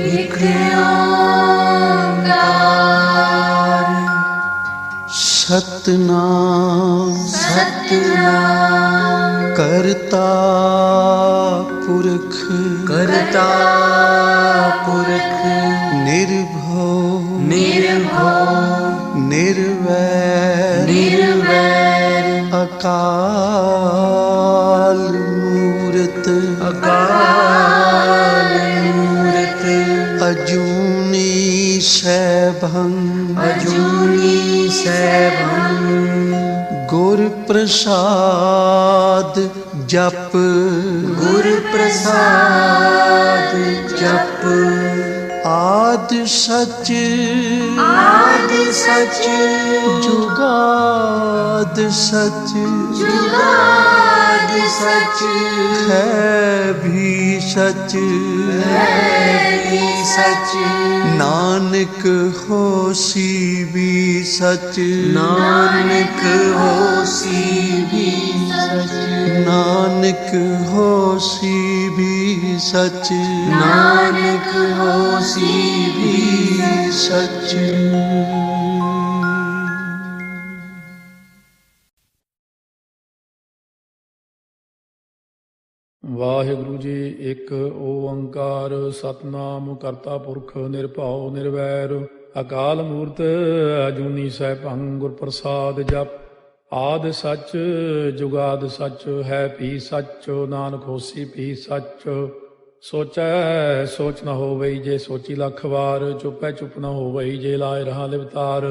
एक ओंकार सतनाम सतनाम करता पुरख करता पुरख निर्भव निर्भव निर्वैर निर्वैर अकाल मूरत अकाल मूरत अजूनी सैभं अजूनी सैभं गुर प्रसाद जप गुर प्रसाद जप आद सच आद सच जुगाद सच जुगाद सच है भी सच है भी सच नानक होसी भी सच नानक होसी भी सच नानक होसी भी सच नानक होसी भी सच। ਵਾਹਿਗੁਰੂ ਜੀ ਇੱਕ ਓੰਕਾਰ ਸਤਨਾਮ ਕਰਤਾ ਪੁਰਖ ਨਿਰਭਉ ਨਿਰਵੈਰ ਅਕਾਲ ਮੂਰਤ ਅਜੂਨੀ ਸੈਭੰ ਗੁਰ ਪ੍ਰਸਾਦ ਜਪ ਆਦ ਸੱਚ ਜੁਗਾਦ ਸੱਚ ਹੈ ਭੀ ਸੱਚ ਨਾਨਕ ਹੋਸੀ ਭੀ ਸੱਚ ਸੋਚੈ ਸੋਚ ਨ ਹੋਵਈ ਜੇ ਸੋਚੀ ਲੱਖ ਵਾਰ ਚੁੱਪੈ ਚੁੱਪ ਨ ਹੋਵਈ ਜੇ ਲਾਇ ਰਹਾ ਲਿਵਤਾਰ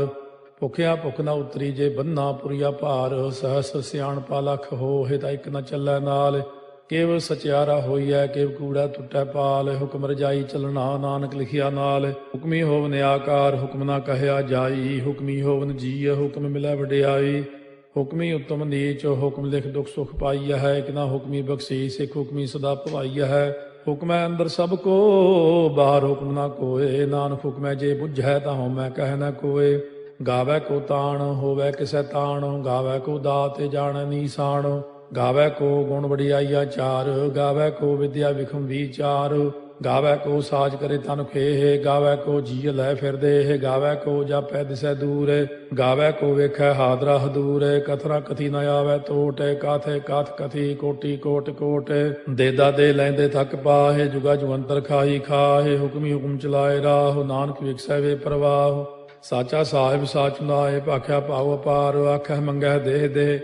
ਭੁਖਿਆ ਭੁਖ ਨ ਉਤਰੀ ਜੇ ਬੰਨਾ ਪੁਰੀਆ ਭਾਰ ਸਹਸ ਸਿਆਣਪਾ ਲਖ ਹੋਏ ਤਾਂ ਇੱਕ ਨ ਚੱਲੈ ਨਾਲ ਕੇਵ ਸਚਿਆਰਾ ਹੋਈਐ ਕੇਵ ਕੂੜਾ ਟੁੱਟੈ ਪਾਲ ਹੁਕਮ ਰਜਾਈ ਚੱਲਣਾ ਨਾਨਕ ਲਿਖਿਆ ਨਾਲ ਹੁਕਮੀ ਹੋਵਨ ਆਕਾਰ ਹੁਕਮ ਨਾ ਕਹਿਆ ਜਾਈ ਹੁਕਮੀ ਹੋਵਨ ਜੀਅ ਹੁਕਮ ਮਿਲੈ ਵਡਿਆਈ ਹੁਕਮੀ ਉਤਮ ਨੀਚ ਹੁਕਮ ਲਿਖ ਦੁਖ ਸੁਖ ਪਾਈਆ ਹੈ ਇੱਕ ਨਾ ਹੁਕਮੀ ਬਖਸ਼ੀ ਸਿੱਖ ਹੁਕਮੀ ਸਦਾ ਭਵਾਈਆ ਹੈ ਹੁਕਮੈ ਅੰਦਰ ਸਭ ਕੋ ਬਾਹਰ ਹੁਕਮ ਨਾ ਕੋਏ ਨਾਨਕ ਹੁਕਮੈ ਜੇ ਬੁੱਝੈ ਤਾਂ ਹਉਮੈ ਕਹਿ ਨਾ ਕੋਏ ਗਾਵੈ ਕੋ ਤਾਣ ਹੋਵੈ ਕਿਸੈ ਤਾਣ ਗਾਵੈ ਕੋ ਦਾਤ ਜਾਣੈ ਨੀਸਾਨ ਗਾਵੈ ਕੋ ਗੁਣ ਵਡਿਆਈਆ ਚਾਰ ਗਾਵੈ ਕੋ ਵਿਦਿਆ ਵਿਖਮ ਵਿਚਾਰ ਗਾਵੈ ਕੋ ਸਾਜ ਕਰੇ ਤਨ ਖੇਹ ਗਾਵੈ ਕੋ ਜੀਅ ਲੈ ਫਿਰਦੇ ਗਾਵੈ ਕੋ ਜਾਪੈ ਦਿਸੈ ਦੂਰ ਗਾਵੈ ਕੋ ਵੇਖੈ ਹਾਦਰਾ ਹਦੂਰ ਕਥਨਾ ਕਥੀ ਨ ਆਵੈ ਟੋਟ ਕਾਥੇ ਕਾਥ ਕਥੀ ਕੋਟੀ ਕੋਟ ਕੋਟ ਦੇਦਾ ਦੇ ਲੈਂਦੇ ਥੱਕ ਪਾਹੇ ਜੁਗਾ ਜੁਗੰਤਰ ਖਾਈ ਖਾਹੇ ਹੁਕਮੀ ਹੁਕਮ ਚਲਾਏ ਰਾਹ ਨਾਨਕ ਵਿਖਸੈ ਵੇ ਪ੍ਰਵਾਹ ਸਾਚਾ ਸਾਹਿਬ ਸਾਚ ਨਾਏ ਭਾਖਿਆ ਭਾਉ ਅਪਾਰ ਆਖੈ ਮੰਗੈ ਦੇਹ ਦੇ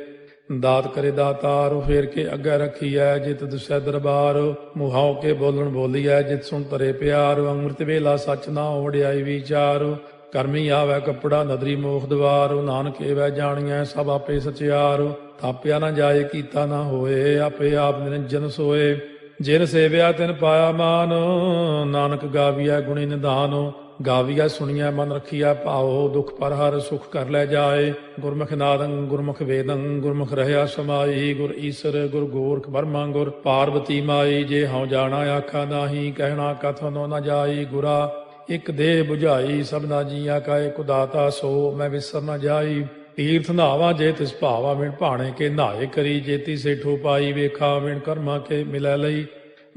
ਦਾਤ ਕਰੇ ਦਾਤਾਰ ਫੇਰ ਕੇ ਅੱਗੇ ਰੱਖੀਐ ਜਿਤ ਦੁਸੈ ਦਰਬਾਰ ਮੁਹਾਉ ਕੇ ਬੋਲਣ ਬੋਲੀਐ ਜਿਤ ਸੁਣ ਤਰੇ ਪਿਆਰ ਅੰਮ੍ਰਿਤ ਵੇਲਾ ਸੱਚ ਨਾ ਵਡਿਆਈ ਵਿਚਾਰ ਕਰਮੀ ਆਵੈ ਕੱਪੜਾ ਨਦਰੀ ਮੋਖ ਦਵਾਰ ਨਾਨਕ ਏਵੈ ਜਾਣੀਐ ਸਭ ਆਪੇ ਸਚਿਆਰ ਥਾਪਿਆ ਨਾ ਜਾਏ ਕੀਤਾ ਨਾ ਹੋਏ ਆਪੇ ਆਪ ਨਿਰੰਜਨ ਸੋਏ ਜਿਨ ਸੇਵਿਆ ਤਿਨ ਪਾਇਆ ਮਾਨ ਨਾਨਕ ਗਾਵੀਐ ਗੁਣੀ ਨਿਧਾਨ ਗਾਵੀਆ ਸੁਣੀਐ ਮਨ ਰੱਖੀਐ ਭਾਉ ਦੁਖ ਪਰ ਹਰ ਸੁਖ ਕਰ ਲੈ ਜਾਏ ਗੁਰਮੁਖ ਨਾਦੰ ਗੁਰਮੁਖ ਵੇਦੰ ਗੁਰਮੁਖ ਰਹਿਆ ਸਮਾਈ ਗੁਰ ਈਸਰ ਗੁਰ ਗੋਰਖ ਬਰਮਾ ਗੁਰ ਪਾਰਵਤੀ ਮਾਈ ਜੇ ਹਉ ਜਾਣਾ ਆਖਾ ਨਾਹੀ ਕਹਿਣਾ ਕਥਨੋ ਨ ਜਾਈ ਗੁਰਾ ਇਕ ਦੇਹ 부ਝਾਈ ਸਭਨਾ ਜੀਆ ਕਾ ਇਕ ਦਾਤਾ ਸੋ ਮੈਂ ਵਿਸਰ ਨ ਜਾਈ ਤੀਰਥ ਨਾਵਾ ਜੇ ਤਿਸ ਭਾਵਾ ਵਿਣ ਭਾਣੇ ਕੇ ਨਹਾਏ ਕਰੀ ਜੇਤੀ ਸੇਠੋ ਪਾਈ ਵੇਖਾ ਵਿਣ ਕਰਮਾ ਕੇ ਮਿਲੈ ਲਈ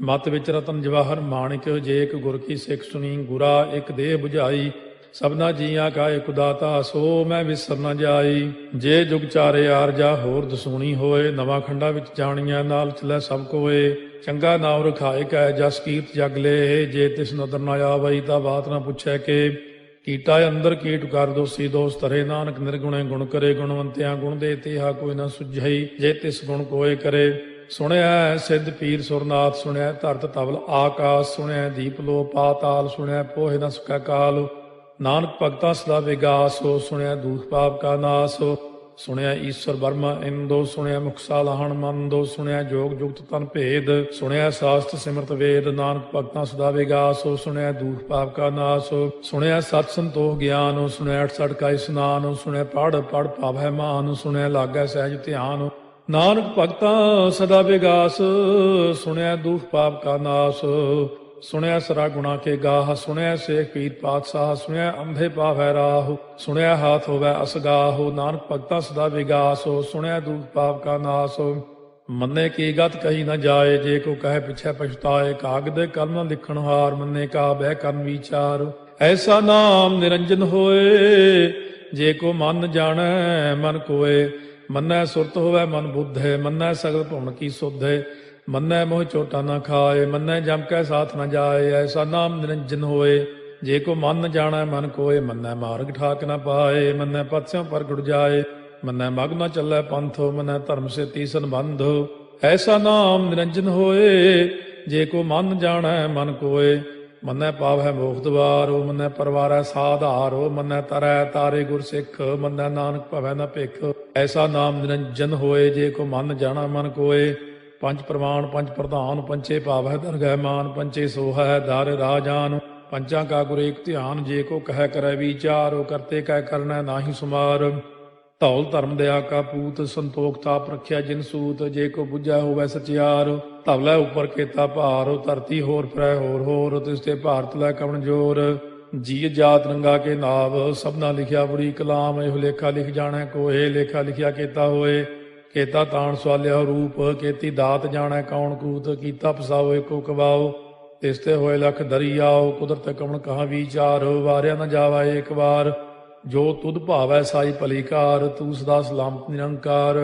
ਮਤ ਵਿੱਚ ਰਤਨ ਜਵਾਹਰ ਮਾਣਿਕ ਜੇ ਇੱਕ ਗੁਰ ਕੀ ਸਿੱਖ ਸੁਣੀ ਗੁਰਾ ਇੱਕ ਦੇਹ 부ਝਾਈ ਸਭਨਾ ਜੀਆਂ ਕਾ ਇਕ ਦਾਤਾ ਸੋ ਮੈਂ ਵਿਸਰ ਨ ਜਾਈ ਜੇ ਜੁਗ ਚਾਰੇ ਆਰਜਾ ਹੋਰ ਦਸੂਣੀ ਹੋਏ ਨਵਾਂ ਖੰਡਾ ਵਿੱਚ ਜਾਣੀਆਂ ਨਾਲ ਚਲੈ ਸਭ ਕੋਏ ਚੰਗਾ ਨਾਮ ਰਖਾਏ ਕੈ ਜਸ ਕੀਰਤ ਜਗ ਲੈ ਜੇ ਤਿਸ ਨਦਰ ਨ ਆਵਈ ਤਾਂ ਬਾਤ ਨ ਪੁੱਛੈ ਕੇ ਕੀਟਾ ਅੰਦਰ ਕੀਟ ਕਰ ਦੋਸੀ ਦੋਸ ਧਰੇ ਨਾਨਕ ਨਿਰਗੁਣੇ ਗੁਣ ਕਰੇ ਗੁਣਵੰਤਿਆਂ ਗੁਣ ਦੇ ਤੇਹਾ ਕੋਈ ਨ ਸੁਝਈ ਜੇ ਤਿਸ ਗੁਣ ਕੋਏ ਕਰੇ ਸੁਣਿਆ ਸਿੱਧ ਪੀਰ ਸੁਰਨਾਥ ਸੁਣਿਆ ਧਰਤ ਤਵਲ ਆਕਾਸ਼ ਸੁਣਿਆ ਦੀਪ ਲੋ ਪਾਤਾਲ ਸੁਣਿਆ ਪੋਹਿ ਨ ਸਕੈ ਕਾਲ ਨਾਨਕ ਭਗਤਾਂ ਸਦਾ ਵਿਗਾਸ ਹੋ ਸੁਣਿਆ ਦੂਖ ਪਾਪ ਕਾ ਨਾਸ ਸੁਣਿਆ ਈਸ਼ਵਰ ਬਰਮਾ ਇੰਦੋ ਸੁਣਿਆ ਮੁਖ ਸਾਲਾਹਣ ਮੰਦੋ ਸੁਣਿਆ ਜੋਗ ਜੁਗਤ ਤਨ ਭੇਦ ਸੁਣਿਆ ਸਾਸਤ ਸਿਮਰਤ ਵੇਦ ਨਾਨਕ ਭਗਤਾਂ ਸਦਾ ਵਿਗਾਸ ਹੋ ਸੁਣਿਆ ਦੂਖ ਪਾਪ ਕਾ ਨਾਸ ਸੁਣਿਆ ਸਤ ਸੰਤੋਖ ਗਿਆਨ ਸੁਣਿਆ 68 ਕਾ ਇਸਨਾਨ ਸੁਣਿਆ ਪੜ ਪੜ ਭਾਵੈ ਮਾਨ ਸੁਣਿਆ ਲਾਗੈ ਸਹਿਜ ਧਿਆਨ ਨਾਨਕ ਭਗਤਾਂ ਸਦਾ ਵਿਗਾਸ ਸੁਣਿਆ ਦੁਖ ਪਾਪ ਕਾ ਨਾਸ ਸੁਣਿਆ ਸਰਾ ਗੁਣਾ ਕੇ ਗਾਹ ਸੁਣਿਆ ਸੇਖ ਪੀਰ ਪਾਤਸ਼ਾਹ ਸੁਣਿਆ ਅੰਧੇ ਪਾਵੈ ਰਾਹ ਸੁਣਿਆ ਹਾਥ ਹੋਵੈ ਅਸਗਾਹ ਨਾਨਕ ਭਗਤਾਂ ਸਦਾ ਵਿਗਾਸ ਸੁਣਿਆ ਦੁਖ ਪਾਪ ਕਾ ਨਾਸ ਮੰਨੇ ਕੀ ਗਤ ਕਹੀ ਨਾ ਜਾਏ, ਜੇ ਕੋ ਕਹੇ ਪਿਛੈ ਪਛਤਾਏ। ਕਾਗਦ ਕਲਮ ਨ ਲਿਖਣ ਹਾਰ, ਮੰਨੇ ਕਾ ਬਹਿ ਕਰਨ ਵਿਚਾਰ। ਐਸਾ ਨਾਮ ਨਿਰੰਜਨ ਹੋਏ, ਜੇ ਕੋ ਮਨ ਜਾਣੈ ਮਨ ਕੋਏ। ਮੰਨੈ ਸੁਰਤ ਹੋਵੈ ਮਨ ਬੁੱਧੇ, ਮੰਨੈ ਸਗਲ ਭਵਨ ਕੀ ਸੁਧੇ। ਮੰਨੈ ਮੋਹ ਚੋਟਾ ਨਾ ਖਾਏ, ਮੰਨੈ ਜਮ ਕੈ ਸਾਥ ਨ ਜਾਏ। ਐਸਾ ਨਾਮ ਨਿਰੰਜਨ ਹੋਏ, ਜੇ ਕੋ ਮਨ ਜਾਣੈ ਮਨ ਕੋਏ। ਮੰਨੈ ਮਾਰਗ ਠਾਕ ਨ ਪਾਏ, ਮੰਨੈ ਪਥ ਸਿਉ ਪ੍ਰਗਟ ਜਾਏ। ਮੰਨੈ ਮਗ ਨ ਚੱਲੈ ਪੰਥ, ਮੰਨੈ ਧਰਮ ਸੇ ਤੀਸਨ ਬੰਧ। ਐਸਾ ਨਾਮ ਨਿਰੰਜਨ ਹੋਏ, ਜੇ ਕੋ ਮਨ ਜਾਣੈ ਮਨ ਕੋਏ। ਮੰਨੈ ਪਾਵੈ ਮੋਖ ਦੁਆਰੋ, ਮੰਨੈ ਪਰਵਾਰੈ ਸਾਧਾਰੋ। ਮੰਨੈ ਤਰੈ ਤਾਰੇ ਗੁਰ ਸਿੱਖ, ਮੰਨੈ ਨਾਨਕ ਭਵੈ ਨ ਭਿਖ। ਐਸਾ ਨਾਮ ਨਿਰੰਜਨ ਹੋਏ, ਜੇ ਕੋ ਮਨ ਜਾਣੈ ਮਨ ਕੋਏ। ਪੰਜ ਪ੍ਰਮਾਣ ਪੰਜ ਪ੍ਰਧਾਨ, ਪੰਚੇ ਭਾਵੈ ਦਰਗਹਿ ਮਾਨ। ਪੰਚੇ ਸੋਹੈ ਦਰ ਰਾਜਾਨ, ਪੰਚਾਂ ਕਾ ਗੁਰ ਏਕ ਧਿਆਨ। ਜੇ ਕੋ ਕਹਿ ਕਰੈ ਵਿਚਾਰ, ਕਰਤੇ ਕਹਿ ਕਰਨੈ ਨਾਹੀ ਸੁਮਾਰ। ਧੌਲ ਧਰਮ ਦਇਆ ਕਾ ਪੂਤ, ਸੰਤੋਖ ਤਾਪ ਰੱਖਿਆ ਜਿਨ ਸੂਤ। ਜੇ ਕੋ ਬੁੱਝੈ ਹੋਵੈ ਸਚਿਆਰ, ਧਵਲੇ ਉੱਪਰ ਕੇਤਾ ਭਾਰ। ਧਰਤੀ ਹੋਰ ਫਿਰੈ ਹੋਰ ਹੋਰ, ਤਿਸ ਤੇ ਭਾਰਤ ਲੈ ਕਵਣ ਜੋਰ। ਜੀ ਜਾਤ ਰੰਗਾ ਕੇ ਨਾਵ, ਸਭਨਾ ਲਿਖਿਆ ਬੁਰੀ ਕਲਾਮ। ਇਹੋ ਲੇਖਾ ਲਿਖ ਜਾਣੈ ਕੋਏ, ਲੇਖਾ ਲਿਖਿਆ ਕੇਤਾ ਹੋਏ। ਕੇਤਾ ਤਾਣ ਸਵਾਲਿਆ ਰੂਪ, ਕੀਤੀ ਦਾਤ ਜਾਣੈ ਕੌਣ ਕੂਤ। ਕੀਤਾ ਪਸਾਓ ਏਕੋ ਕਵਾਓ, ਤਿਸ ਤੇ ਹੋਏ ਲਖ ਦਰਿਆਓ। ਕੁਦਰਤ ਕਵਣ ਕਹਾ ਵਿਚਾਰ, ਵਾਰਿਆ ਨ ਜਾਵਾ ਏਕ ਵਾਰ। ਜੋ ਤੁਧ ਭਾਵੈ ਸਾਈ ਭਲੀ ਕਾਰ, ਤੂੰ ਸਦਾ ਸਲਾਮਤ ਨਿਰੰਕਾਰ।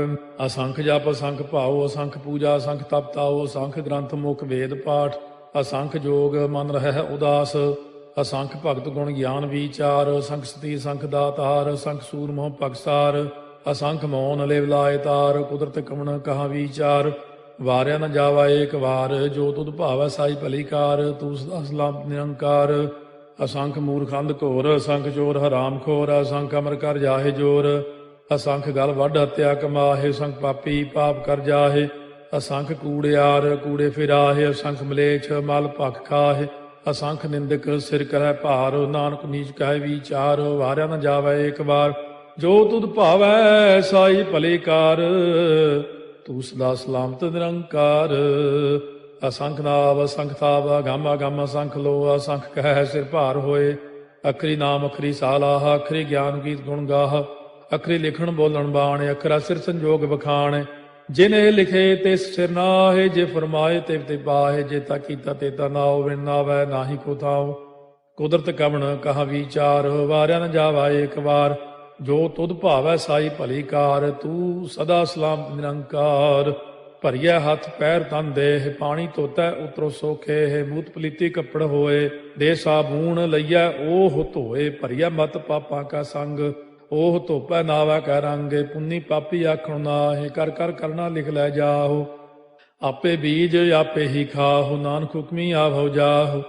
ਅਸੰਖ ਜਪ ਅਸੰਖ ਭਾਉ, ਅਸੰਖ ਪੂਜਾ ਅਸੰਖ ਤਪ ਤਾਉ। ਅਸੰਖ ਗ੍ਰੰਥ ਮੁਖ ਵੇਦ ਪਾਠ, ਅਸੰਖ ਜੋਗ ਮਨ ਰਹਿ ਉਦਾਸ। ਅਸੰਖ ਭਗਤ ਗੁਣ ਗਿਆਨ ਵਿਚਾਰ, ਅਸੰਖ ਸਤੀ ਅਸੰਖ ਦਾਤਾਰ। ਅਸੰਖ ਸੂਰ ਮੋਹ ਪਗਸਾਰ, ਅਸੰਖ ਮੌਨ ਲਿਵ ਲਾਇ ਤਾਰ। ਕੁਦਰਤ ਕਵਣ ਕਹਾ ਵਿਚਾਰ, ਵਾਰਿਆ ਨ ਜਾਵਾ ਏਕ ਵਾਰ। ਜੋ ਤੁਧ ਭਾਵੈ ਸਾਈ ਭਲੀ ਕਾਰ, ਤੂੰ ਸਦਾ ਸਲਾਮਤ ਨਿਰੰਕਾਰ। ਅਸੰਖ ਮੂਰਖ ਅੰਧ ਘੋਰ, ਅਸੰਖ ਚੋਰ ਹਰਾਮ ਖੋਰ। ਅਸੰਖ ਅਮਰ ਕਰ ਜਾਹੇ ਜੋਰ, ਅਸੰਖ ਗਲ ਵੱਢ ਹੱਤਿਆ ਕਮਾਹੇ। ਅਸੰਖ ਪਾਪੀ ਪਾਪ ਕਰ ਜਾਹੇ, ਅਸੰਖ ਕੂੜਿਆਰ ਕੂੜੇ ਫਿਰਾਹੇ। ਅਸੰਖ ਮਲੇਛ ਮਲ ਭਖ ਖਾਹੇ, ਅਸੰਖ ਨਿੰਦਕ ਸਿਰ ਕਰੈ ਭਾਰ। ਨਾਨਕ ਨੀਚ ਕਹਿ ਵਿਚਾਰ, ਵਾਰਿਆ ਨ ਜਾਵੈ ਏਕ ਵਾਰ। ਜੋ ਤੁਧ ਭਾਵੈ ਸਾਈ ਭਲੀ ਕਾਰ, ਤੂੰ ਸਦਾ ਸਲਾਮਤ ਨਿਰੰਕਾਰ। ਅਸੰਖ ਨਾਵ ਅਸੰਖ ਤਾਵ, ਅਗੰਮ ਅਗੰਮ ਅਸੰਖ ਲੋ। ਅਸੰਖ ਕਹਿ ਸਿਰ ਭਾਰ ਹੋਏ, ਅਖਰੀ ਨਾਮ ਅਖਰੀ ਸਾਲਾਹ। ਅਖਰੀ ਗਿਆਨ ਗੀਤ ਗੁਣ ਗਾਹ, ਅਖਰੀ ਲਿਖਣ ਬੋਲਣ ਬਾਣ। ਅਖਰਾ ਸਿਰ ਸੰਜੋਗ ਬਖਾਣ, ਜਿਨੇ ਲਿਖੇ ਤਿਸ ਸਿਰ ਨਾਹੇ। ਜੇ ਫਰਮਾਏ ਤਿਵ ਤੇ ਪਾਹੇ, ਜੇ ਤਾ ਕੀਤਾ ਤੇ ਤਾ ਨਾਉ। ਵਿਣ ਨਾਵੈ ਨਾਹੀ ਕੋ ਥਾਉ, ਕੁਦਰਤ ਕਵਣ ਕਹਾ ਵਿਚਾਰ। ਵਾਰਿਆ ਨ ਜਾਵਾ ਏਕ ਵਾਰ, ਜੋ ਤੁਧ ਭਾਵੈ ਸਾਈ ਭਲੀ ਕਾਰ। ਤੂੰ ਸਦਾ ਸਲਾਮਤ ਨਿਰੰਕਾਰ। ਭਰੀਐ ਹੱਥ ਪੈਰ ਤਨ ਦੇਹ, ਪਾਣੀ ਧੋਤੈ ਉਤਰੋ ਸੋਖੇ। ਮੂਤ ਪਲੀਤੀ ਕੱਪੜ ਹੋਏ, ਦੇ ਸਾਬੂਣ ਲਈਐ ਓਹ ਧੋਏ। ਭਰੀਐ ਮਤ ਪਾਪਾਂ ਕਾ ਸੰਗ, ਓਹ ਧੋਪੈ ਨਾਵੈ ਕੈ ਰੰਗ। ਪੁੰਨੀ ਪਾਪੀ ਆਖਣ ਨਾਹਿ, ਕਰ ਕਰ ਕਰਨਾ ਲਿਖ ਲੈ ਜਾਹੋ। ਆਪੇ ਬੀਜ ਆਪੇ ਹੀ ਖਾਹੋ, ਨਾਨਕ ਹੁਕਮੀ ਆਭਉ ਜਾਹੋ।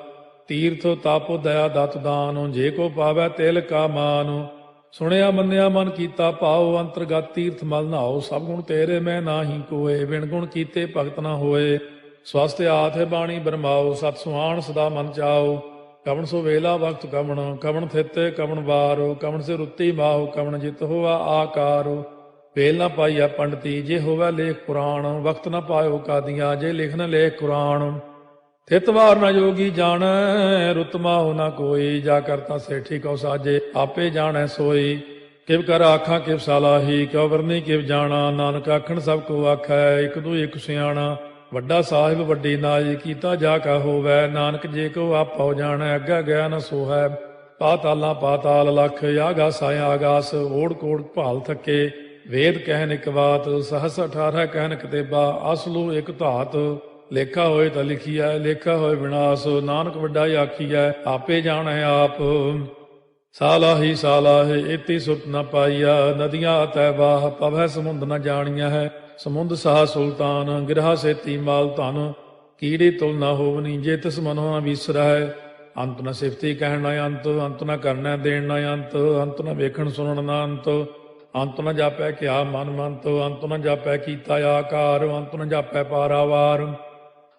ਤੀਰਥ ਤਾਪੋ ਦਇਆ ਦਤ ਦਾਨੋ, ਜੇ ਕੋ ਪਾਵੈ ਤਿਲ ਕਾ ਮਾਨੋ। ਸੁਣਿਆ ਮੰਨਿਆ ਮਨ ਕੀਤਾ ਭਾਉ, ਅੰਤਰਗਤ ਤੀਰਥ ਮਲ ਨਹਾਉ। ਸਭ ਗੁਣ ਤੇਰੇ ਮੈਂ ਨਾਹੀ ਕੋਏ, ਬਿਨ ਗੁਣ ਕੀਤੇ ਭਗਤ ਨਾ ਹੋਏ। ਸਵਸਤ ਆਥ ਬਾਣੀ ਬਰਮਾਓ, ਸਤ ਸੁਹਾਣ ਸਦਾ ਮਨ ਚਾਓ। ਕਵਣ ਸੋ ਵੇਲਾ ਵਕਤ ਕਵਣ, ਕਵਣ ਥਿਤੇ ਕਵਣ ਵਾਰੋ। ਕਵਣ ਸੇ ਰੁੱਤੀ ਮਾਹੋ, ਕਵਣ ਜਿਤ ਹੋਆ ਆਕਾਰੋ। ਵੇਲ ਨਾ ਪਾਈਆ ਪੰਡਤੀ, ਜੇ ਹੋਵੈ ਲੇਖ ਪੁਰਾਣ। ਵਕਤ ਨਾ ਪਾਇਓ ਕਾਦੀਆਂ, ਜੇ ਲਿਖਨ ਲੇਖ ਕੁਰਾਨ। ਥਿਤ ਵਾਰ ਨਾ ਜੋਗੀ ਜਾਣੈ, ਰੁੱਤ ਮਾਹੁ ਨਾ ਕੋਈ। ਜਾ ਕਰਤਾ ਸੇਠੀ ਕਉ ਸਾਜੇ, ਆਪੇ ਜਾਣੈ ਸੋਈ। ਕਿਵ ਕਰ ਆਖਾਂ ਕਿਵ ਸਾਲਾਹੀ, ਕਿਉ ਵਰਨੀ ਕਿਵ ਜਾਣਾ। ਨਾਨਕ ਆਖਣ ਸਭ ਕੋ ਆਖੈ, ਇਕ ਦੂ ਇਕ ਸਿਆਣਾ। ਵੱਡਾ ਸਾਹਿਬ ਵੱਡੀ ਨਾਈ, ਕੀਤਾ ਜਾ ਕਾ ਹੋਵੈ। ਨਾਨਕ ਜੇ ਕੋ ਆਪਉ ਜਾਣੈ, ਅੱਗਾ ਗਿਆ ਨ ਸੋਹੈ। ਪਾਤਾਲਾਂ ਪਾਤਾਲ ਲਖ, ਆਗਾਸ ਆਗਾਸ। ਓੜ ਕੋੜ ਭਾਲ ਥੱਕੇ, ਵੇਦ ਕਹਿਨ ਇਕ ਬਾਤ। ਸਹਸ 18 ਕਹਿਨ ਕਤੇਬਾ, ਅਸਲੂ ਇਕ ਧਾਤ। ਲੇਖਾ ਹੋਏ ਤਾਂ ਲਿਖੀਐ, ਲੇਖਾ ਹੋਏ ਵਿਨਾਸ਼। ਨਾਨਕ ਵੱਡਾ ਆਖੀਐ, ਆਪੇ ਜਾਣੈ ਆਪ। ਸਾਲਾਹੀ ਸਾਲਾਹੇ, ਇਤੀ ਸੁਰਤ ਨ ਪਾਈਆ। ਨਦੀਆਂ ਅਤੈ ਬਾਹ, ਪਵੈ ਸਮੁੰਦ ਨ ਜਾਣੀਆ ਹੈ। ਸਮੁੰਦ ਸਾਹ ਸੁਲਤਾਨ, ਗਿਰਹਾ ਸੇਤੀ ਮਾਲ ਧਨ। ਕੀੜੀ ਤੁਲ ਨ ਹੋਵਨੀ, ਜੇ ਤਿਸ ਮਨੋ ਨ ਵਿਸਰੈ। ਅੰਤ ਨ ਸਿਫਤੀ ਕਹਿਣ ਨ ਅੰਤ, ਅੰਤ ਨ ਕਰਨੈ ਦੇਣ ਨ ਅੰਤ। ਅੰਤ ਨ ਵੇਖਣ ਸੁਣਨ ਨ ਅੰਤ, ਅੰਤ ਨ ਜਾਪੈ ਕਿਆ ਮਨ ਮੰਤ। ਅੰਤ ਨ ਜਾਪੈ ਕੀਤਾ ਆਕਾਰ, ਅੰਤ ਨ ਜਾਪੈ ਪਾਰਾਵਾਰ।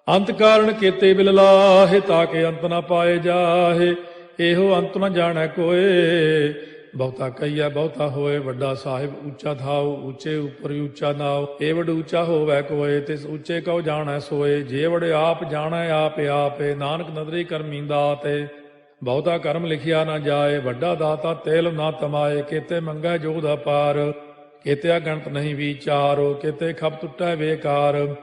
ਅੰਤ ਕਾਰਨ ਕੀਤੇ ਬਿਲ ਲਾਹੇ, ਤਾਕੇ ਅੰਤ ਨ ਪਾਏ ਜਾਹੇ। ਇਹੋ ਅੰਤ ਨ ਜਾਣੈ ਕੋਏ, ਬਹੁਤਾ ਕਹੀਐ ਬਹੁਤਾ ਹੋਏ। ਵੱਡਾ ਸਾਹਿਬ ਉੱਚਾ ਥਾਉ, ਉੱਚੇ ਉੱਪਰ ਉੱਚਾ ਨਾਉ। ਏ ਵਡ ਉੱਚਾ ਹੋਵੈ ਕੋਏ, ਤਿਸ ਉੱਚੇ ਕਉ ਜਾਣੈ ਸੋਏ। ਜੇ ਵਡ ਆਪ ਜਾਣੈ ਆਪੇ ਆਪੇ, ਨਾਨਕ ਨਦਰੀ ਕਰਮੀ ਦਾਤੇ। ਬਹੁਤਾ ਕਰਮ ਲਿਖਿਆ ਨਾ ਜਾਏ, ਵੱਡਾ ਦਾਤਾ ਤੇਲ ਨਾ ਤਮਾਏ। ਕੀਤੇ ਮੰਗੈ ਜੋਧ ਅਪਾਰ, ਕੇਤੇ ਅਗਣਤ ਨਹੀਂ ਵਿਚਾਰੋ, ਕੇਤੇ ਖਪ ਟੁੱਟੈ ਬੇਕਾਰ,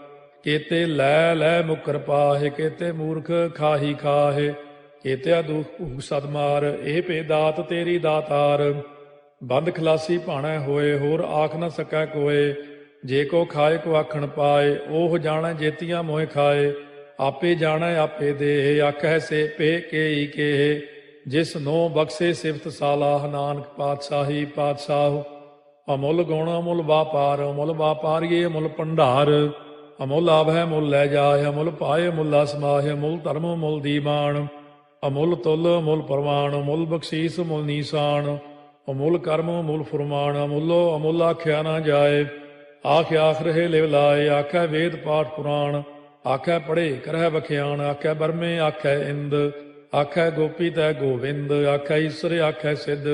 ਕੇਤੇ ਲੈ ਲੈ ਮੁਕਰ ਪਾਹੇ, ਕੇਤੇ ਮੂਰਖ ਖਾਹੀ ਖਾਹੇ, ਕੇਤੇ ਦੁਖ ਭੂਖ ਸਦ ਮਾਰ, ਇਹ ਭੇ ਦਾਤ ਤੇਰੀ ਦਾਤਾਰ। ਬੰਦ ਖਲਾਸੀ ਭਾਣੈ ਹੋਏ, ਹੋਰ ਆਖ ਨ ਸਕੈ ਕੋਏ, ਜੇ ਕੋ ਖਾਏ ਕੋ ਆਖਣ ਪਾਏ, ਉਹ ਜਾਣੈ ਜੇਤੀਆਂ ਮੋਹਿ ਖਾਏ, ਆਪੇ ਜਾਣੈ ਆਪੇ ਦੇ, ਆਖੈ ਸੇ ਪੇ ਕੇਈ ਕੇ, ਜਿਸ ਨੋ ਬਖਸ਼ੇ ਸਿਫਤ ਸਾਲਾਹ, ਨਾਨਕ ਪਾਤਸ਼ਾਹੀ ਪਾਤਸ਼ਾਹ। ਅਮੁੱਲ ਗੁਣ ਅਮੁੱਲ ਵਾਪਾਰ, ਅਮੁੱਲ ਵਾਪਾਰੀਏ ਅਮੁੱਲ ਭੰਡਾਰ, ਅਮੁੱਲ ਆਭੈ ਮੁੱਲ ਲੈ ਜਾਏ, ਅਮੁੱਲ ਪਾਏ ਮੁੱਲਾ ਸਮਾਹਿ, ਅਮੁੱਲ ਧਰਮ ਮੁੱਲ ਦੀਵਾਨ, ਅਮੁੱਲ ਤੁਲ ਅਮੁੱਲ ਪ੍ਰਮਾਣ, ਅਮੁੱਲ ਬਖਸ਼ੀਸ ਮੁੱਲ ਨੀਸਾਨ, ਅਮੁੱਲ ਕਰਮ ਅਮੁੱਲ ਫੁਰਮਾਨ, ਅਮੁੱਲੋ ਅਮੁੱਲ ਆਖਿਆ ਨਾ ਜਾਏ, ਆਖ ਆਖ ਰਹੇ ਲਿਵ ਲਾਏ, ਆਖੈ ਵੇਦ ਪਾਠ ਪੁਰਾਣ, ਆਖੈ ਪੜ੍ਹੇ ਕਰਹਿ ਬਖਿਆਣ, ਆਖੈ ਬਰਮੇ ਆਖੈ ਇੰਦ, ਆਖੈ ਗੋਪੀ ਤੈ ਗੋਵਿੰਦ, ਆਖੈ ਈਸਰ ਆਖੈ ਸਿੱਧ,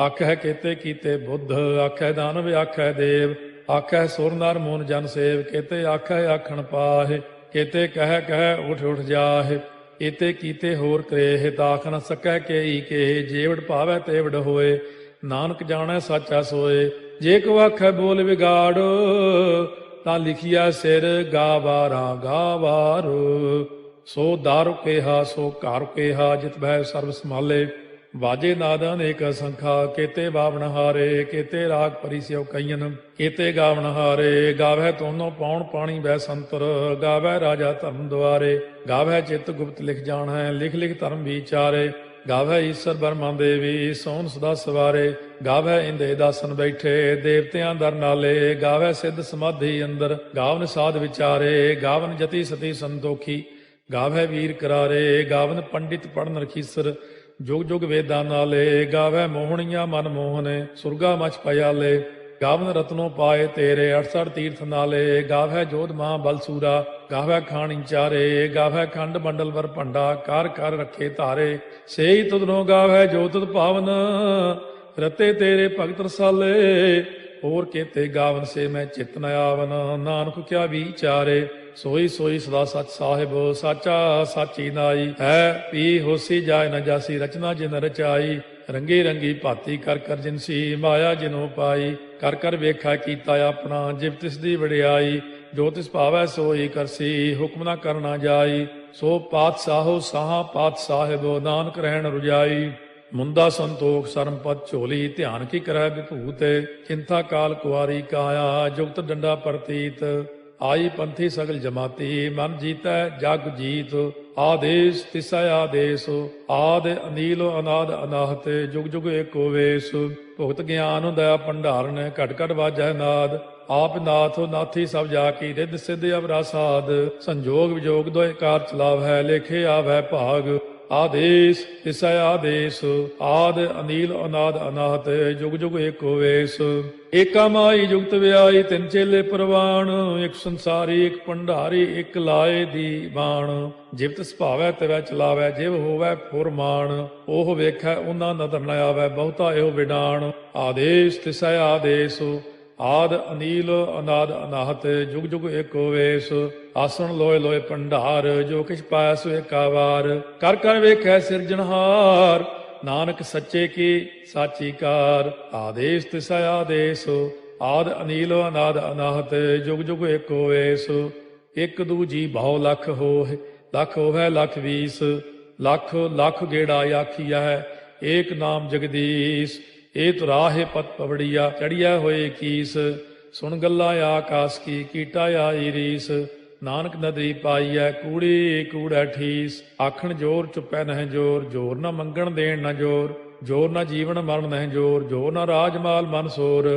ਆਖੈ ਕੇਤੇ ਕੀਤੇ ਬੁੱਧ, ਆਖੈ ਦਾਨਵ ਆਖੈ ਦੇਵ, ਆਖੈ ਸੁਰ ਨਰ ਮੂਨ ਜਨ ਸੇਵ, ਕੇਤੇ ਆਖੈ ਆਖਣ ਪਾਹੇ, ਕੇਤੇ ਕਹਿ ਕਹਿ ਉਠ ਉਠ ਜਾਹੇ, ਏਤੇ ਕੀਤੇ ਹੋਰ ਕਰੇਹ, ਤਾਖ ਨ ਸਕੈ ਕੇਈ ਕੇ, ਜੇਵੜ ਭਾਵੈ ਤੇਵੜ ਹੋਏ, ਨਾਨਕ ਜਾਣੈ ਸਾਚਾ ਸੋਏ। ਜੇ ਕੋ ਆਖੈ ਬੋਲ ਵਿਗਾੜ, ਤਾਂ ਲਿਖਿਆ ਸਿਰ ਗਾਵਾਰਾ ਗਾਵਾਰ, ਸੋ ਦਾਰੂ ਕੇਹਾ ਸੋ ਘਰ ਕੇਹਾ, ਜਿਤ ਬਹਿ ਸਰਬ ਸੰਭਾਲੇ, ਵਾਜੇ ਨਾਦ ਅਨੇਕ ਸੰਖਾ, ਕੇਤੇ ਬਾਵਣ ਹਾਰੇ, ਕੇਤੇ ਰਾਗ ਪਰਿਸਿਓ ਕਈਨ, ਕੇਤੇ ਗਾਵਣ ਹਾਰੇ, ਗਾਵੈ ਤੋਨੋ ਪਾਉਣ ਪਾਣੀ ਬੈ ਸੰਤਰ, ਗਾਵੈ ਰਾਜਾ ਧਰਮ ਦੁਆਰੇ, ਗਾਵੈ ਚਿਤ ਗੁਪਤ ਲਿਖ ਜਾਣੈ, ਲਿਖ ਲਿਖ ਧਰਮ ਵਿਚਾਰੇ, ਗਾਵੈ ਈਸਰ ਬਰਮਾ ਦੇਵੀ, ਸੋਨ ਸਦਾ ਸਵਾਰੇ, ਗਾਵੈ ਇੰਦੇ ਦਾਸਨ ਬੈਠੇ, ਦੇਵਤਿਆਂ ਦਰ ਨਾਲੇ, ਗਾਵੈ ਸਿੱਧ ਸਮਾਧੀ ਅੰਦਰ, ਗਾਵਨ ਸਾਧ ਵਿਚਾਰੇ, ਗਾਵਨ ਜਤੀ ਸਤੀ ਸੰਤੋਖੀ, ਗਾਵੈ ਵੀਰ ਕਰਾਰੇ, ਗਾਵਨ ਪੰਡਿਤ ਪੜਨ ਰਖੀਸਰ, ਜੁਗ ਜੁਗ ਵੇਦਾਂ ਨਾਲੇ, ਗਾਵੈ ਮੋਹਣੀਆਂ ਮਨ ਮੋਹਨੇ, ਸੁਰਗਾ ਮਚ ਪਿਆਲੇ, ਗਾਵਨ ਰਤਨੋ ਪਾਏ ਤੇਰੇ, 68 ਤੀਰਥ ਨਾਲੇ, ਗਾਵੈ ਜੋਧ ਮਾਂ ਬਲਸੂਰਾ, ਗਾਵੈ ਖਾਣੀ ਚਾਰੇ, ਗਾਵੈ ਖੰਡ ਮੰਡਲ ਵਰ ਭੰਡਾ, ਕਰ ਕਰ ਰੱਖੇ ਧਾਰੇ, ਸੇਈ ਤੁਧਨੋ ਗਾਵੈ ਜੋ ਤੁਧ ਭਾਵਨ, ਰਤੇ ਤੇਰੇ ਭਗਤ ਰਸਾਲੇ, ਹੋਰ ਕੇਤੇ ਗਾਵਨ ਸੇ ਮੈਂ ਚਿਤ ਨ ਆਵਨ, ਨਾਨਕ ਕਿਆ ਵਿਚਾਰੇ, ਸੋਈ ਸੋਈ ਸਦਾ ਸਚ ਸਾਹਿਬ, ਸਾਚਾ ਸਾਚੀ ਨਾਈ, ਹੈ ਪੀ ਹੋਸੀ ਜਾਏ ਨ ਜਾਸੀ, ਰਚਨਾ ਜਿਨ ਰਚਾਈ, ਰੰਗੀ ਰੰਗੀ ਭਾਤੀ ਕਰ ਕਰ ਜਿਨਸੀ, ਮਾਇਆ ਜਿਨੋ ਪਾਈ, ਕਰ ਕਰ ਵੇਖਾ ਕੀਤਾ ਆਪਣਾ, ਜਿਵ ਤਿਸ ਦੀ ਵਡਿਆਈ, ਜੋ ਤਿਸ ਭਾਵੈ ਸੋਈ ਕਰਸੀ, ਹੁਕਮ ਨਾ ਕਰਨਾ ਜਾਈ, ਸੋ ਪਾਤਸ਼ਾਹੋ ਸਾਹਾ ਪਾਤਸ਼ਾਹਿਬ, ਨਾਨਕ ਰਹਿਣ ਰੁਜਾਈ, ਮੁੰਦਾ ਸੰਤੋਖ ਸਰਮ ਪਦ ਝੋਲੀ, ਧਿਆਨ ਕੀ ਕਰੈ ਵਿਭੂਤ, ਚਿੰਤਾ ਕਾਲ ਕੁਆਰੀ ਕਾਇਆ, ਜੁਗਤ ਡੰਡਾ ਪ੍ਰਤੀਤ, ਆਈ ਪੰਥੀ ਸਗਲ ਜਮਾਤੀ, ਮਨ ਜੀਤੈ ਜਗ ਜੀਤ, ਆਦੇਸ ਤਿਸੈ ਆਦੇਸ, ਆਦ ਅਨੀਲ ਅਨਾਦ ਅਨਾਹਤ, ਜੁਗ ਜੁਗ ਏਕੋ ਵੇਸ, ਭੁਗਤ ਗਿਆਨ ਦਇਆ ਭੰਡਾਰਨ, ਘਟ ਘਟ ਵਾਜੈ ਨਾਦ, ਆਪ ਨਾਥ ਨਾਥੀ ਸਭ ਜਾ ਕੀ, ਰਿੱਧ ਸਿੱਧ ਅਵਰਾ ਸਾਧ, ਸੰਜੋਗ ਵਿਜੋਗ ਦੋਇ ਕਾਰ ਚਲਾਵੈ, ਲੇਖੇ ਆਵੈ ਭਾਗ, ਆਦੇਸ ਤਿਸੈ ਆਦੇਸ, ਆਦ ਅਨੀਲ ਅਨਾਦ ਅਨਾਹਤ, ਜੁਗ ਜੁਗ ਏਕੋ ਵੇਸ, ਏਕਾ ਮਾਈ ਜੁਗਤ ਵਿਆਈ, ਤਿੰਨ ਚੇਲੇ ਪ੍ਰਵਾਣ, ਇੱਕ ਸੰਸਾਰੀ ਇੱਕ ਭੰਡਾਰੀ, ਇੱਕ ਲਾਏ ਦੀ ਬਾਣ, ਜਿਵ ਤਿਸ ਭਾਵੈ ਤਿਵੈ ਚਲਾਵੈ, ਜਿਵ ਹੋਵੈ ਫੁਰਮਾਨ, ਉਹ ਵੇਖੈ ਉਹਨਾਂ ਨਦਰ ਨ ਆਵੈ, ਬਹੁਤਾ ਇਹੋ ਵਿਡਾਣ, ਆਦੇਸ ਤਿਸੈ ਆਦੇਸ, ਆਦ ਅਨੀਲ ਅਨਾਦ ਅਨਾਹਤ, ਜੁਗ ਜੁਗ ਏਕੋ ਵੇਸ, ਆਸਣ ਲੋਏ ਲੋਏ ਭੰਡਾਰ, ਜੋ ਕਿਛ ਪਾਇਆ ਸੋ ਏਕਾ ਵਾਰ, ਕਰ ਕਰ ਵੇਖੈ ਸਿਰਜਣਹਾਰ, ਨਾਨਕ ਸੱਚੇ ਕੀ ਸਾਚੀ ਕਾਰ, ਆਦੇਸ ਤਿਸੈ ਆਦੇਸ, ਆਦ ਅਨੀਲ ਅਨਾਦ ਅਨਾਹਤ, ਜੁਗ ਜੁਗ ਏਕੋ ਵੇਸ, ਇੱਕ ਦੂਜੀ ਬਹੁ ਲਖ ਹੋਏ, ਲਖ ਹੋਵੈ ਲਖ ਵੀਸ, ਲਖ ਲਖ ਗੇੜਾ ਆਖੀਐ, ਏਕ ਨਾਮ ਜਗਦੀਸ਼, ਇਹ ਤੁਰਾਹੇ ਪਤ ਪਵੜੀਆ, ਚੜੀਆ ਹੋਏ ਕੀਸ, ਸੁਣ ਗੱਲਾਂ ਆਕਾਸ ਕੀ, ਕੀਟਾ ਆਈ ਰੀਸ, ਨਾਨਕ ਨਦਰੀ ਪਾਈਐ, ਕੂੜੀ ਕੂੜੈ ਠੀਸ, ਆਖਣ ਜੋਰ ਚੁੱਪੈ ਨਹਿ ਜੋਰ, ਜੋਰ ਨਾ ਮੰਗਣ ਦੇਣ ਨਾ ਜੋਰ, ਜੋਰ ਨਾ ਜੀਵਨ ਮਰਨ ਨਹਿ ਜੋਰ, ਜੋਰ ਨਾ ਰਾਜ ਮਾਲ ਮਨ ਸੋਰ,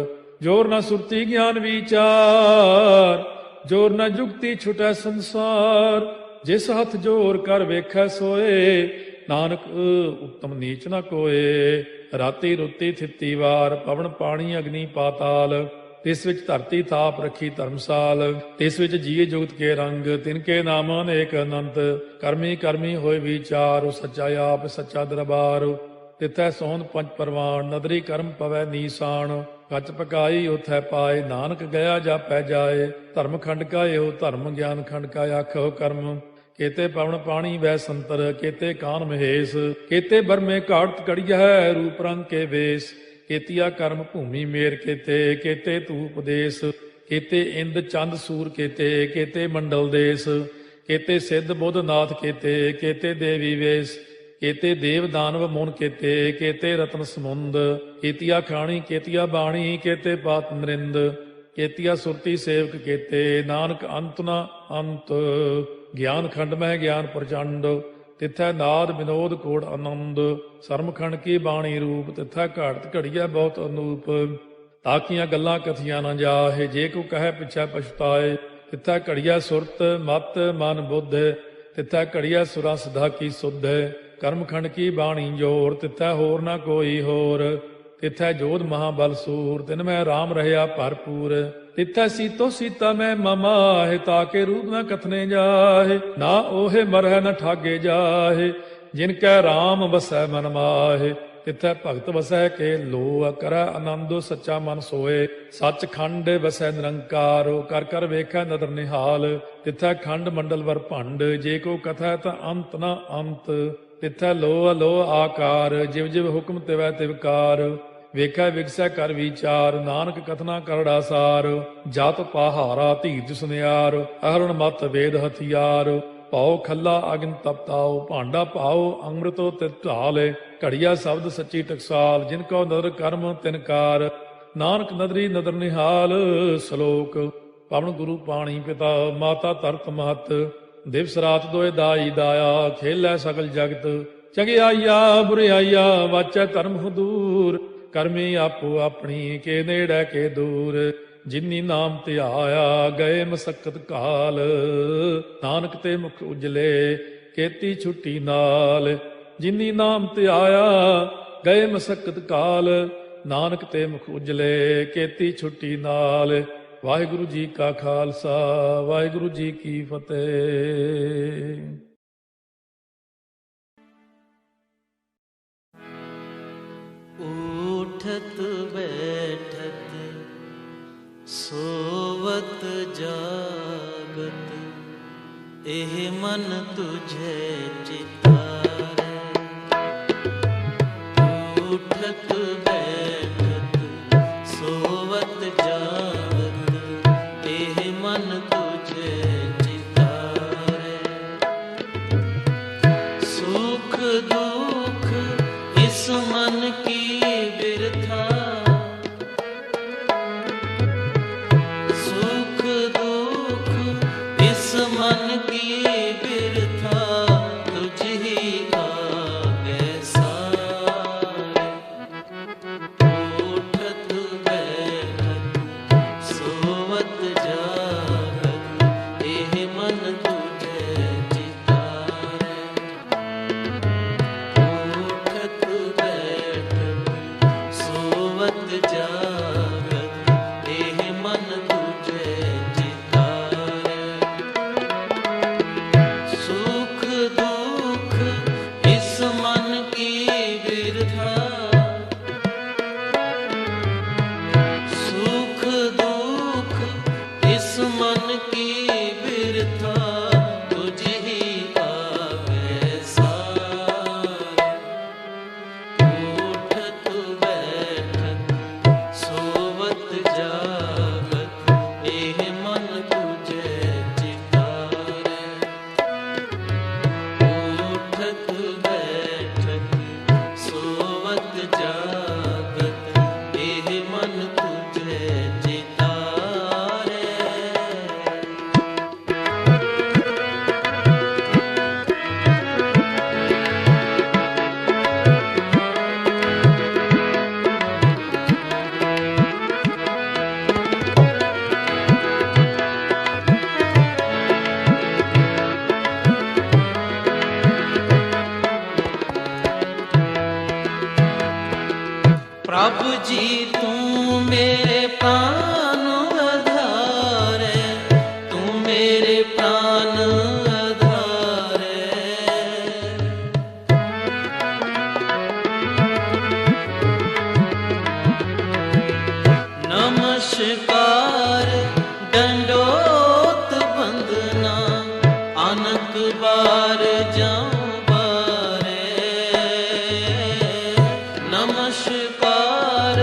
ਜੋਰ ਨਾ ਸੁਰਤੀ ਗਿਆਨ ਵਿਚਾਰ, ਜੋਰ ਨਾ ਜੁਗਤੀ ਛੁਟੈ ਸੰਸਾਰ, ਜਿਸ ਹੱਥ ਜੋਰ ਕਰ ਵੇਖੈ ਸੋਏ, ਨਾਨਕ ਉੱਤਮ ਨੀਚ ਨਾ ਕੋਏ, ਰਾਤੀ ਰੁੱਤੀ ਥਿੱਤੀ ਵਾਰ, ਪਵਨ ਪਾਣੀ ਅਗਨੀ ਪਾਤਾਲ, ਤਿਸ ਵਿੱਚ ਧਰਤੀ ਥਾਪ ਰੱਖੀ ਧਰਮਸਾਲ, ਤਿਸ ਵਿੱਚ ਜੀਏ ਜੁਗਤ ਕੇ ਰੰਗ, ਤਿਨਕੇ ਨਾਮ ਅਨੇਕ ਅਨੰਤ, ਕਰਮੀ ਕਰਮੀ ਹੋਏ ਵਿਚਾਰ, ਉਹ ਸੱਚਾ ਆਪ ਸੱਚਾ ਦਰਬਾਰ, ਤਿਥੈ ਸੋਹਣ ਪੰਜ ਪਰਵਾਨ, ਨਦਰੀ ਕਰਮ ਪਵੈ ਨੀਸਾਨ, ਕੱਚ ਪਕਾਈ ਉਥੈ ਪਾਏ, ਨਾਨਕ ਗਿਆ ਜਾਪੈ ਜਾਏ, ਧਰਮ ਖੰਡ ਕਾ ਇਹੋ ਧਰਮ, ਗਿਆਨ ਖੰਡ ਕਾ ਆਖੋ ਕਰਮ, ਕੇਤੇ ਪਵਨ ਪਾਣੀ ਵੈ ਸੰਤਰ, ਕੇਤੇ ਕਾਨ ਮਹੇਸ਼, ਕੇਤੇ ਬਰਮੇ ਘਾਟ ਕੜੀਐ, ਰੂਪ ਰੰਗ ਕੇ ਵੇਸ, केतिया कर्म भूमि मेर केते, केते धूप देश, केते इंद चंद सूर केते, केते मंडल देश, केते सिद्ध बुद्ध नाथ केते, केते देवी वेश, केते देव दानव मुन केते, केते रत्न समुंद, केतिया खाणी केतिया बाणी, केते पात नरिंद, केतिया सुरती सेवक केते, नानक अंत न अंत, ज्ञान खंड में ज्ञान प्रचंड, तिथै नाद विनोद कोड़ आनंद, सरमखंड की बाणी रूप, तिथै घाड़त घड़िया बहुत अनूप, ताकियां गल्लां कथियां न जाहे, जे को कहे पिछै पछताए, तिथै घड़िया सुरत मत मन बुद्ध, तिथै घड़िया सुरा सिधा की सुध, कर्मखंड की बाणी जोर, तिथै होर न कोई होर, तिथै जोध महाबल सूर, तिन में राम रहया भरपूर, तिथै सीतो सीता में ममाहे, ताके रूप न कथने जाहे, ना ओहे मरह न ठागे जाहे, जिनकै राम बसै मन माहे, तिथै भगत वसै के लो, करੈ आनंद सच्चा मन सोए, सच खंड वसै निरंकार, कर कर वेखै नदर निहाल, तिथै खंड मंडल वर भंड, जे को कथै ता अंत न अंत, तिथै लो अलो आकार, जिव जिव हुक्म तिवै तिवकार, ਵੇਖੈ ਵਿਗਸੈ ਕਰ ਵਿਚਾਰ, ਨਾਨਕ ਕਥਨਾ ਕਰੜਾ ਸਾਰ, ਜਤ ਪਹਾਰਾ ਧੀਰਜ ਸੁਨਿਆਰ, ਅਹਰਣ ਮਤ ਵੇਦ ਹਥਿਆਰ, ਭਾਉ ਖੱਲਾ ਅਗਨ ਤਪਤਾਉ, ਭਾਂਡਾ ਭਾਉ ਅੰਮ੍ਰਿਤੋ ਤਿਤ ਢਾਲੇ, ਘੜੀਆ ਸ਼ਬਦ ਸੱਚੀ ਟਕਸਾਲ, ਜਿਨ ਕੋ ਨਦਰ ਕਰਮ ਤਿਨਕਾਰ, ਨਾਨਕ ਨਦਰੀ ਨਦਰ ਨਿਹਾਲ। ਸ਼ਲੋਕ। ਪਵਨ ਗੁਰੂ ਪਾਣੀ ਪਿਤਾ, ਮਾਤਾ ਧਰਤ ਮਹਤ, ਦਿਵਸ ਰਾਤ ਦੋਇ ਦਾਈ ਦਾਇਆ, ਖੇਲੈ ਸਗਲ ਜਗਤ, ਚੰਗਿਆਈਆ ਬੁਰਿਆਈਆ ਵਾਚੈ ਧਰਮ ਹਦੂਰ, ਕਰਮੀ ਆਪੋ ਆਪਣੀ ਕੇ ਨੇੜੇ ਕੇ ਦੂਰ, ਜਿਨੀ ਨਾਮ ਧਿਆਇਆ ਗਏ ਮਸਕਤ ਕਾਲ, ਨਾਨਕ ਤੇ ਮੁਖ ਉਜਲੇ ਕੀਤੀ ਛੁੱਟੀ ਨਾਲ, ਜਿਨੀ ਨਾਮ ਧਿਆਇਆ ਗਏ ਮਸਕਤ ਕਾਲ, ਨਾਨਕ ਤੇ ਮੁਖ ਉਜਲੇ ਕੀਤੀ ਛੁੱਟੀ ਨਾਲ। ਵਾਹਿਗੁਰੂ ਜੀ ਕਾ ਖਾਲਸਾ, ਵਾਹਿਗੁਰੂ ਜੀ ਕੀ ਫਤਿਹ। उठत बैठत सोवत जागत, एह मन तुझे चितारे। उठत बैठत सोवत जागत, एह मन तुझे चितारे। सुख दुख इस मन की बिरथा, सुख दुख इस मन की बिरथा, तुझ ही आगे सारे। उठत बैठत सोवत जागत, एह मन तुझे चितारे। उठत बैठत सोवत जागत, एह मन तुझे चितारे। सुख दुख इस मन की बिरथा, सुख दुख इस मन की बिरथा, तुझ ही आगे सारे। उठत बैठत सोवत जागत, एह मन तुझे चितारे। उठत बैठत सोवत जागत, एह मन तुझे चितारे। प्रभु जी तू मेरे प्राण आधारे, तू मेरे प्राण आधारे। नमस्कार दंडोत वंदना, अनक बार जाऊं बारे। नमस्कार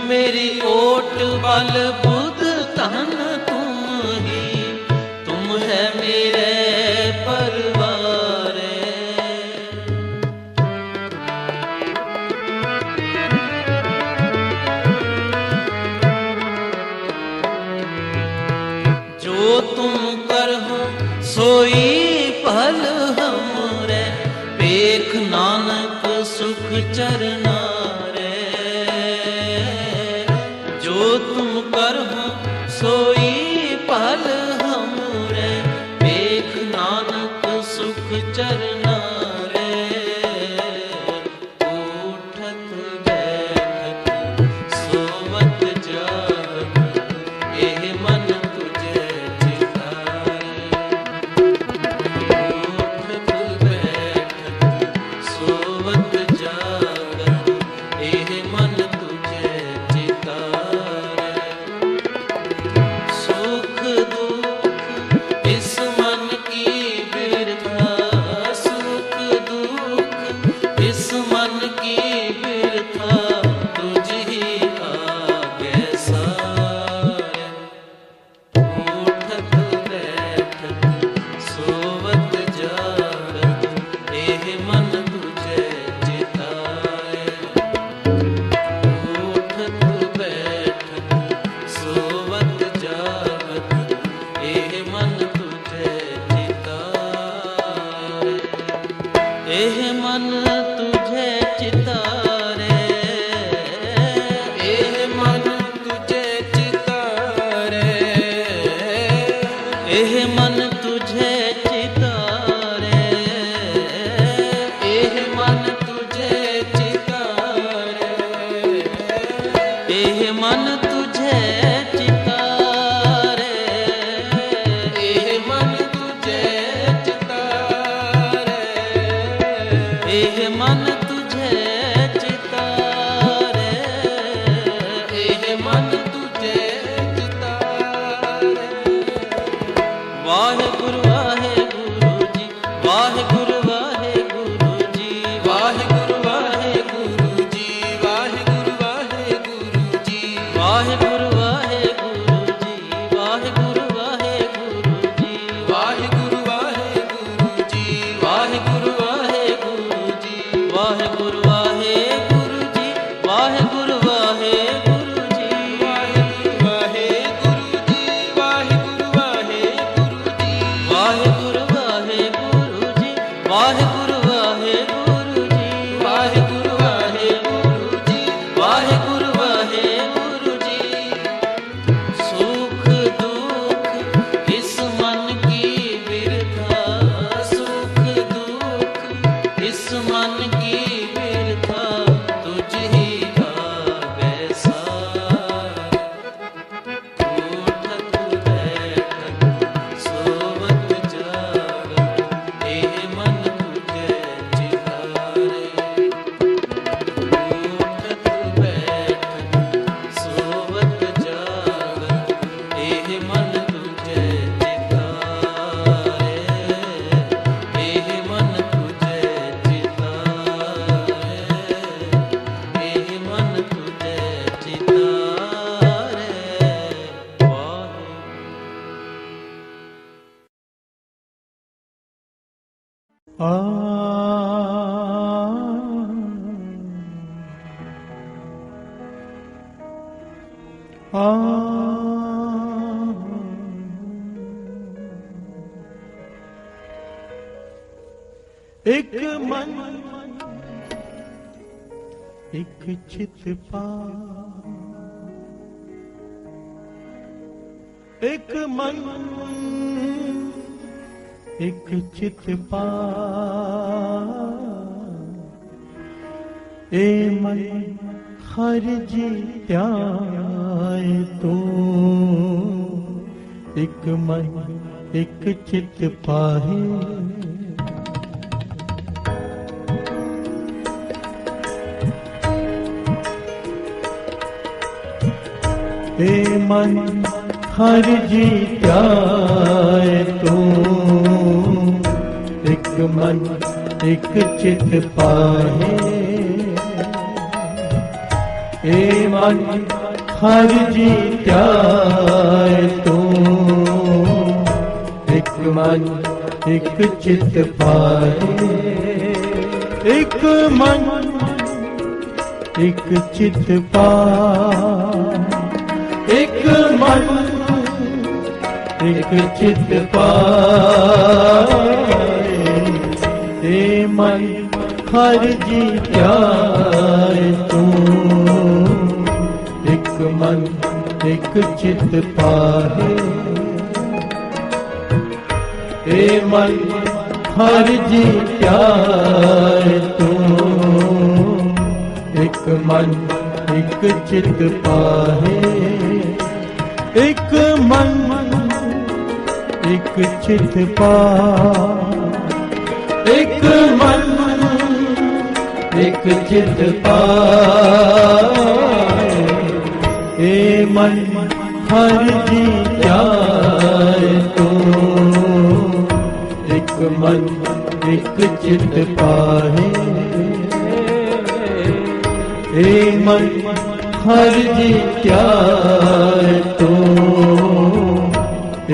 मेरी ओट बल बुध तन तुम ही, तुम है मेरे परवारे। जो तुम करहो सोई पल हमरे, पेख नानक सुख चरना रे। जो तुम करहो सोई पल हमरे, पेख नानक सुख चरना रे। उठत बैठत सोवत जागत, एह मन तुझे चितारे। उठत बैठत सोवत जागत, एह मन तुझे चितारे। सुख दुख इस मन की बिरथा, सुख दुख इस मन की बिरथा, तुझ ही आगे सारे। उठत बैठत सोवत जागत, एह मन तुझे चिताए। उठत बैठत सोवत जागत, एह मन तुझे चिताए। एह मन तुझे चितारे, एह मन तुझे चितारे। एह मन तुझे चितारे, एह मन तुझे चितारे। एह मन तुझे चितारे, एह मन तुझे चितारे। एह मन तुझे चितारे, एह मन तुझे चितारे। वाहेगुरु वाहेगुरु जी, वाहेगुरु वाहेगुरु जी, वाहेगुरु वाहेगुरु जी, वाहेगुरु वाहेगुरु जी, वाहेगुरु वाहेगुरु जी, वाहेगुरु वाहेगुरु जी, वाहेगुरु वाहेगुरु जी, वाहेगुरु वाहेगुरु जी, वाहेगुरु वाहेगुरु जी, वाहेगुरु वाहेगुरु जी, वाहेगुरु वाहेगुरु जी, वाहेगुरु वाहेगुरु जी, वाहेगुरु वाहेगुरु जी, वाहेगुरु वाहेगुरु जी, वाहेगुरु वाहेगुरु जी, वाहेगुरु वाहेगुरु जी। सुख दुख इस मन की बिरथा, सुख दुख इस मन की बिरथा, तुझ ही आगे सारे। उठत बैठत सोवत जागत, एह मन तुझे चितारे। उठत बैठत सोवत जागत, एह मन तुझे चितारे। एह मन तुझे चितारे, एह मन तुझे चितारे। एक मन एक चित पार, एक मन एक चित पार। ए मन हर जी त्याय तो, एक मन एक चित पाहे। ए मन हर जी त्याय तो, एक मन एक चित पाहे। ए मन हर जी त्याए तू, एक मन एक चित पाए, एक मन एक चित पाए, एक मन एक चित पाए, ए मन हर जी त्याए तू, एक मन एक चित पाए, ए मन हर जी त्याए तू, एक मन एक चित पाए, एक मन एक चित पाए, एक मन एक चित पाए, ए मन हर जी त्याए तू, एक मन एक चित पाए, ए मन हर जी त्याए तू,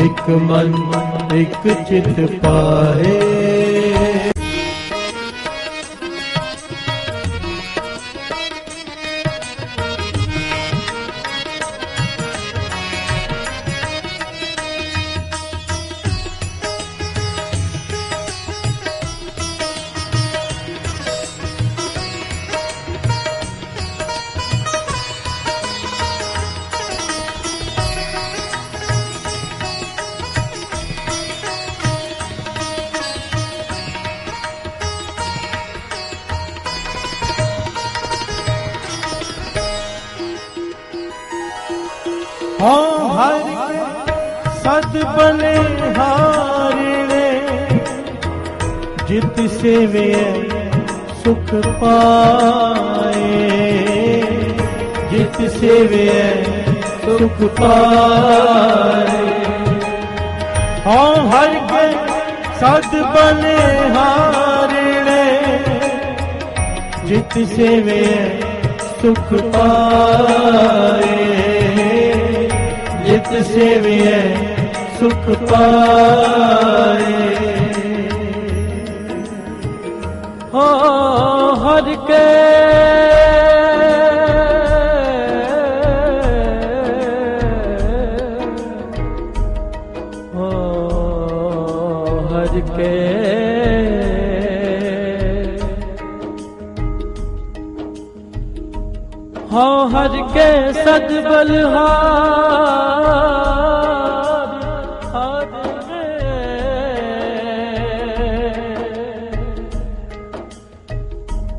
एक मन एक चित पाए। हर सद बने हारिणे, जित सेवे सुख पाए, जित सेवे सुख पाए, हर के सद बने हारिणे, जित सेवे सुख पाए, जित सेवे सुख पाए, हो हर के हो हर के हो हर के सद बलहार,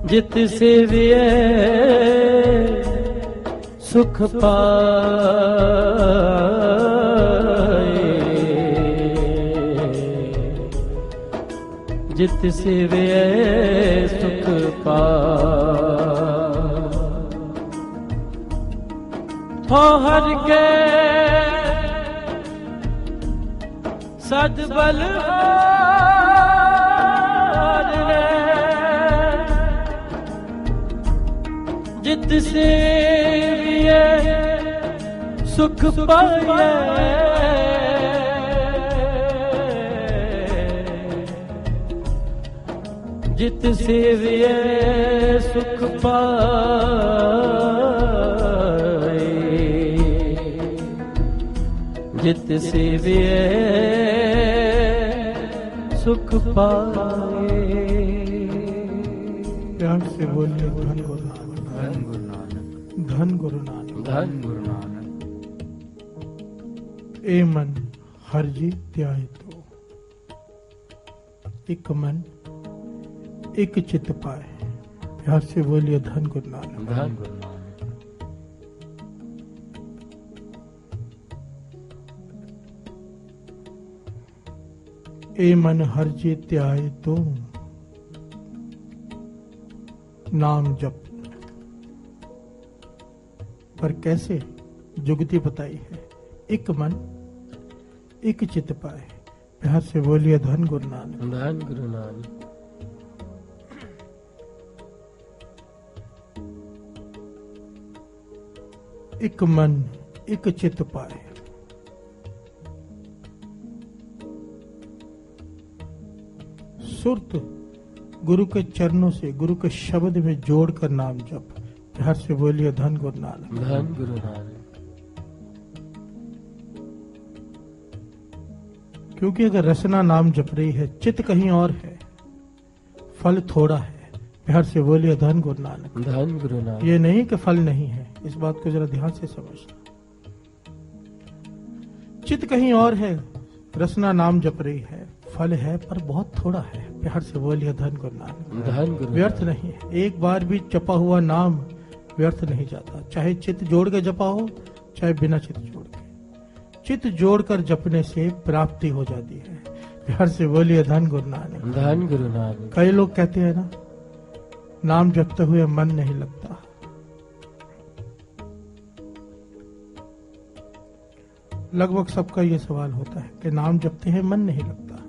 जित सेविए सुख पाए, जित सेविए सुख पाए, हो हर के सद बलहार ने, जित सेविए सुख पाए, जित सेविए सुख पाए, जित सेविए सुख पाए। प्यार से बोलिए धन गुरु नानक, धन गुरु नानक, धन गुरु नानक, धन गुरु नानक। ए मन हर जी त्याए तो, एक मन एक चित पाए। प्यार से बोलिए धन गुरु नानक, धन गुरु नानक। ए मन हर जी त्याए तो, नाम जप। पर कैसे जुगती बताई है, एक मन एक चित पाए। प्यार से बोलिए धन गुरु नानक, धन गुरु नानक। एक मन एक चित पाए। सुरत गुरु के चरणों से, गुरु के शब्द में जोड़कर नाम जप। प्यार से बोलिए धन गुरु नानक। धन गुरु नानक। क्योंकि अगर रसना नाम जप रही है, चित्त कहीं और है, फल थोड़ा है। प्यार से बोलिए धन गुरु नानक। धन गुरु नानक। ये नहीं कि फल नहीं है, इस बात को जरा ध्यान से समझना। चित्त कहीं और है, रसना नाम जप रही है, फल है पर बहुत थोड़ा है। प्यार से बोलिए धन गुरु नानक। धन गुरु। व्यर्थ नहीं है, एक बार भी जपा हुआ नाम व्यर्थ नहीं जाता, चाहे चित्त जोड़ के जपा हो चाहे बिना चित्त जोड़ के। चित्त जोड़कर जपने से प्राप्ति हो जाती है। प्यार से बोलिए धन गुरु नानक। धन गुरु नानक। कई लोग कहते हैं ना, नाम जपते हुए मन नहीं लगता। लगभग सबका ये सवाल होता है कि नाम जपते हैं मन नहीं लगता।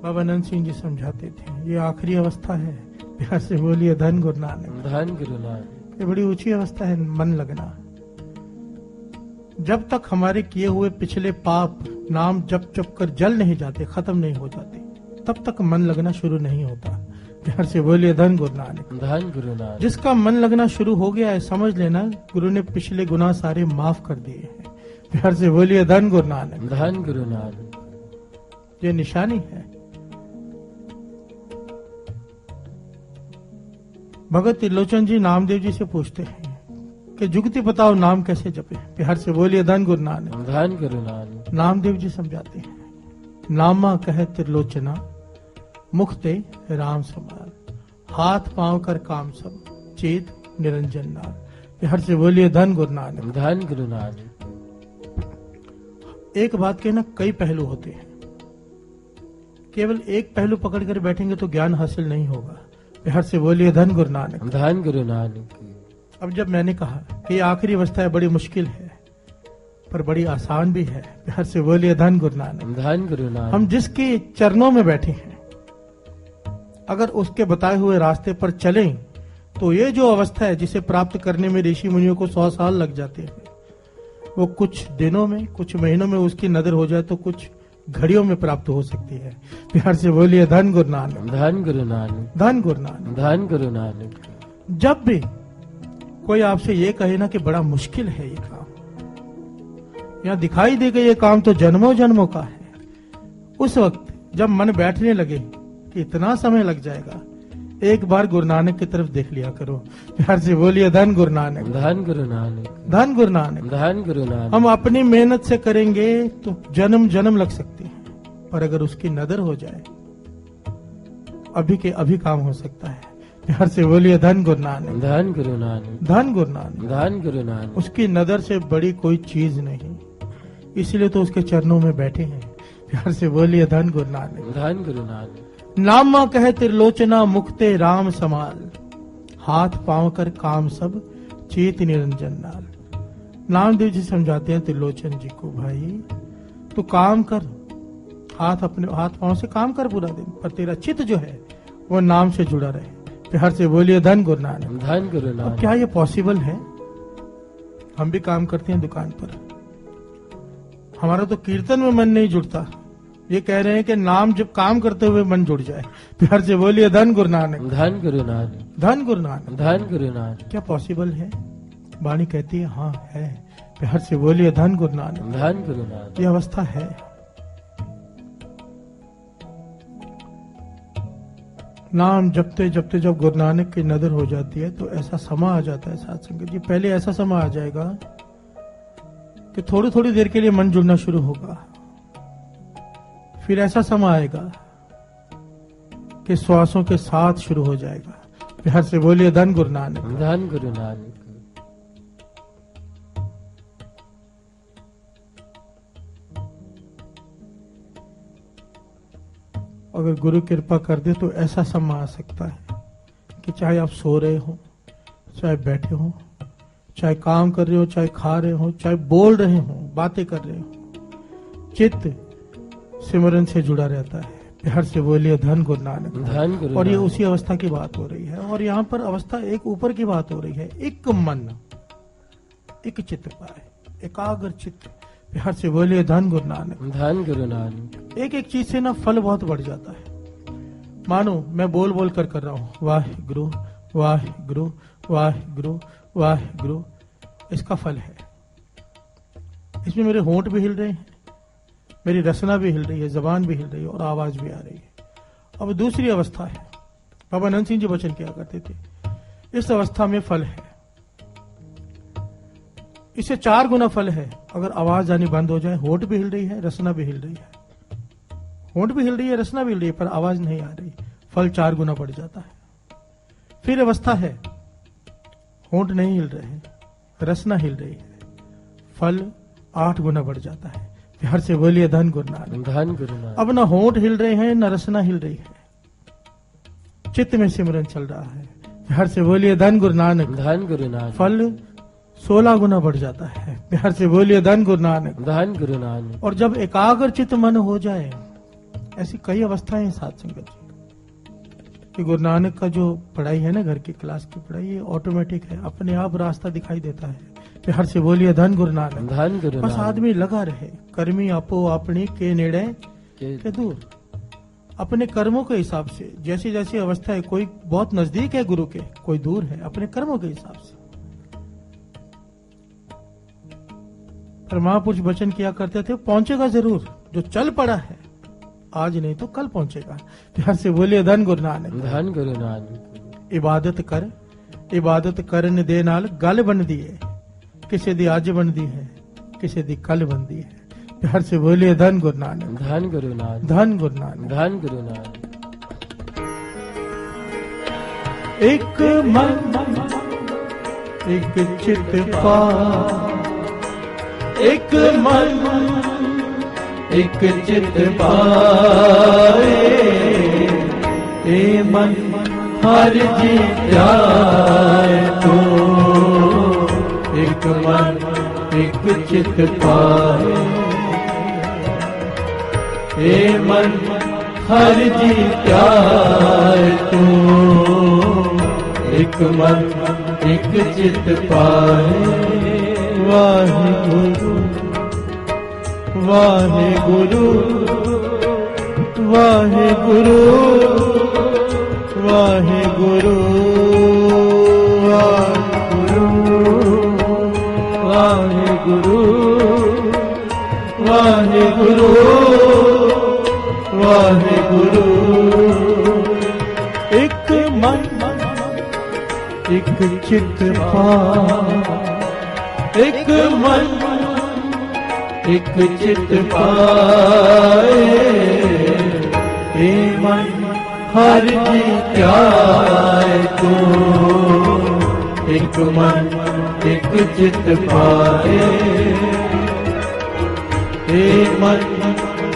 बाबा नंद सिंह जी समझाते थे, ये आखिरी अवस्था है। प्यार से बोलिए धन गुरु नानक। धन गुरु नानक। ये बड़ी ऊंची अवस्था है मन लगना। जब तक हमारे किए हुए पिछले पाप नाम जप जप कर जल नहीं जाते, खत्म नहीं हो जाते, तब तक मन लगना शुरू नहीं होता। प्यार से बोलिए धन गुरु नानक। धन गुरु नानक। जिसका मन लगना शुरू हो गया है, समझ लेना गुरु ने पिछले गुनाह सारे माफ कर दिए हैं। प्यार से बोलिए धन गुरु नानक। धन गुरु नानक। ये निशानी है। भगत त्रिलोचन जी नामदेव जी से पूछते हैं कि जुगति बताओ नाम कैसे जपे। प्यार से बोलिए धन गुरु नानक। धन गुरु नानक। नामदेव जी समझाते हैं, नामा कहे त्रिलोचना, मुख ते राम समान, हाथ पांव कर काम सब, चेत निरंजन नाम। प्यार से बोलिए धन गुरु नानक। धन गुरु नानक। एक बात के ना कई पहलू होते हैं, केवल एक पहलू पकड़ कर बैठेंगे तो ज्ञान हासिल नहीं होगा। प्यार से बोलिए धन गुरु नानक। धन गुरु नानक। अब जब मैंने कहा कि ये आखिरी अवस्था है, बड़ी मुश्किल है पर बड़ी आसान भी है। प्यार से बोलिए धन गुरु नानक। धन गुरु नानक। हम जिसके चरणों में बैठे हैं, अगर उसके बताए हुए रास्ते पर चलें तो ये जो अवस्था है जिसे प्राप्त करने में ऋषि मुनियों को 100 साल लग जाते हैं, वो कुछ दिनों में, कुछ महीनों में उसकी नजर हो जाए तो कुछ घड़ियों में प्राप्त हो सकती है। प्यार से बोलिए धन गुरु नानक। धन गुरु नानक। धन गुरु नानक। धन गुरु नानक। जब भी कोई आपसे ये कहे ना कि बड़ा मुश्किल है ये काम, या दिखाई देगा ये काम तो जन्मों जन्मों का है, उस वक्त जब मन बैठने लगे कि इतना समय लग जाएगा, एक बार गुरु नानक की तरफ देख लिया करो। प्यार से बोलिए धन गुरु नानक। धन गुरु नानक। धन गुरु नानक। धन गुरु नानक। हम अपनी मेहनत से करेंगे तो जन्म जन्म लग सकते हैं, पर अगर उसकी नजर हो जाए अभी के अभी काम हो सकता है। प्यार से बोलिए धन गुरु नानक। धन गुरु नानक। धन गुरु नानक। धन गुरु नानक। उसकी नजर से बड़ी कोई चीज नहीं, इसलिए तो उसके चरणों में बैठे हैं। प्यार से बोलिए धन गुरु नानक। धन गुरु नानक। नामा कहे त्रिलोचना, मुक्ते राम समाल, हाथ पांव कर काम सब, चेत निरंजन नाल। नामदेव जी समझाते हैं त्रिलोचन जी को, भाई तू काम कर, अपने हाथ पांव से काम कर पूरा दिन, पर तेरा चित्त जो है वो नाम से जुड़ा रहे। प्यार से बोलिए धन गुरु नानक। धन गुरु नानक। क्या ये पॉसिबल है? हम भी काम करते हैं दुकान पर, हमारा तो कीर्तन में मन नहीं जुड़ता, ये कह रहे हैं कि नाम जब काम करते हुए मन जुड़ जाए। प्यार से बोलिए धन गुरु नानक। धन गुरु नानक। धन गुरु नानक। धन गुरु नानक। क्या पॉसिबल है? वाणी कहती है हाँ है। प्यार से बोलिए धन गुरु नानक। धन गुरु नानक। ये अवस्था है। नाम जपते जपते जब गुरु नानक की नजर हो जाती है तो ऐसा समा आ जाता है साथ संगत जी। पहले ऐसा समा आ जाएगा कि थोड़ी थोड़ी देर के लिए मन जुड़ना शुरू होगा, फिर ऐसा समा आएगा कि श्वासों के साथ शुरू हो जाएगा। प्यार से बोलिए धन गुरु नानक। धन गुरु नानक। अगर गुरु कृपा कर दे तो ऐसा समा आ सकता है कि चाहे आप सो रहे हो, चाहे बैठे हो, चाहे काम कर रहे हो, चाहे खा रहे हो, चाहे बोल रहे हो, बातें कर रहे हो, चित्त सिमरन से जुड़ा रहता है। प्यार से बोलिए धन गुरु नानक। धन गुरु। और ये उसी अवस्था की बात हो रही है, और यहाँ पर अवस्था एक ऊपर की बात हो रही है। एक मन, एक चित्त पाए, एकाग्र चित्त। प्यार से बोलिए धन गुरु नानक। धन गुरु नानक। एक एक चीज से ना फल बहुत बढ़ जाता है। मानो मैं बोल बोल कर रहा हूं, वाहिगुरु वाहिगुरु वाहिगुरु वाहिगुरु, इसका फल है। इसमें मेरे होंठ भी हिल रहे हैं, मेरी रसना भी हिल रही है, जबान भी हिल रही है और आवाज भी आ रही है। अब दूसरी अवस्था है, बाबा नंद सिंह जी वचन किया करते थे, इस अवस्था में फल है, इससे 4 गुना फल है। अगर आवाज आनी बंद हो जाए, होंठ भी हिल रही है, रसना भी हिल रही है, होंठ भी हिल रही है, रसना भी हिल रही है, पर आवाज नहीं आ रही, फल 4 गुना बढ़ जाता है। फिर अवस्था है, होंठ नहीं हिल रहे हैं, रसना हिल रही है, फल 8 गुना बढ़ जाता है। प्यार से बोलिए धन गुरु नानक। धन गुरु नानक। अब ना होंठ हिल रहे हैं, न रसना हिल रही है, चित्त में सिमरन चल रहा है। प्यार से बोलिए धन गुरु नानक। धन गुरु नानक। फल 16 गुना बढ़ जाता है। प्यार से बोलिए धन गुरु नानक। धन गुरु नानक। और जब एकाग्र चित्त मन हो जाए, ऐसी कई अवस्थाएं हैं साथ संगत जी कि गुरु नानक का जो पढ़ाई है ना, घर की क्लास की पढ़ाई, ये ऑटोमेटिक है, अपने आप रास्ता दिखाई देता है। प्यार से बोलिए धन गुरु नानक। धन गुरु बस नानक। आदमी लगा रहे, कर्मी आपो अपनी के नेड़े के दूर, अपने कर्मों के हिसाब से। जैसी जैसी अवस्था है, कोई बहुत नजदीक है गुरु के, कोई दूर है, अपने कर्मों के हिसाब से। पर महापुरुष वचन किया करते थे, पहुंचेगा जरूर, जो चल पड़ा है आज नहीं तो कल पहुंचेगा। प्यार से बोलिए धन गुरु नानक। धन गुरु नानक। इबादत करन दे नाल गल बन दी है, किसे दी आज बन दी है, किसे दी कल बन दी है। प्यार से बोलिए धन गुरु नानक। धन गुरु नानक। धन गुरु नानक। धन गुरु नानक। एक मन एक चित पाए, एक मन एक चित पाए, ए मन हर जी जाए तो, एक मन एक चित पाए, ए मन हर जी जाए तो, एक मन एक चित पाए। वाहिगुरु वाहिगुरु वाहिगुरु वाहिगुरु वाहिगुरु वाहिगुरु वाहिगुरु। एक मन एक चित पाए, एक मन एक चित पाए, हे मन हर जी जाए तो, एक मन एक चित पाए, हे मन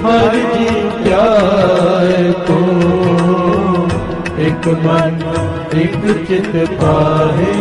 हर जी जाए तो, एक मन एक चित पाए।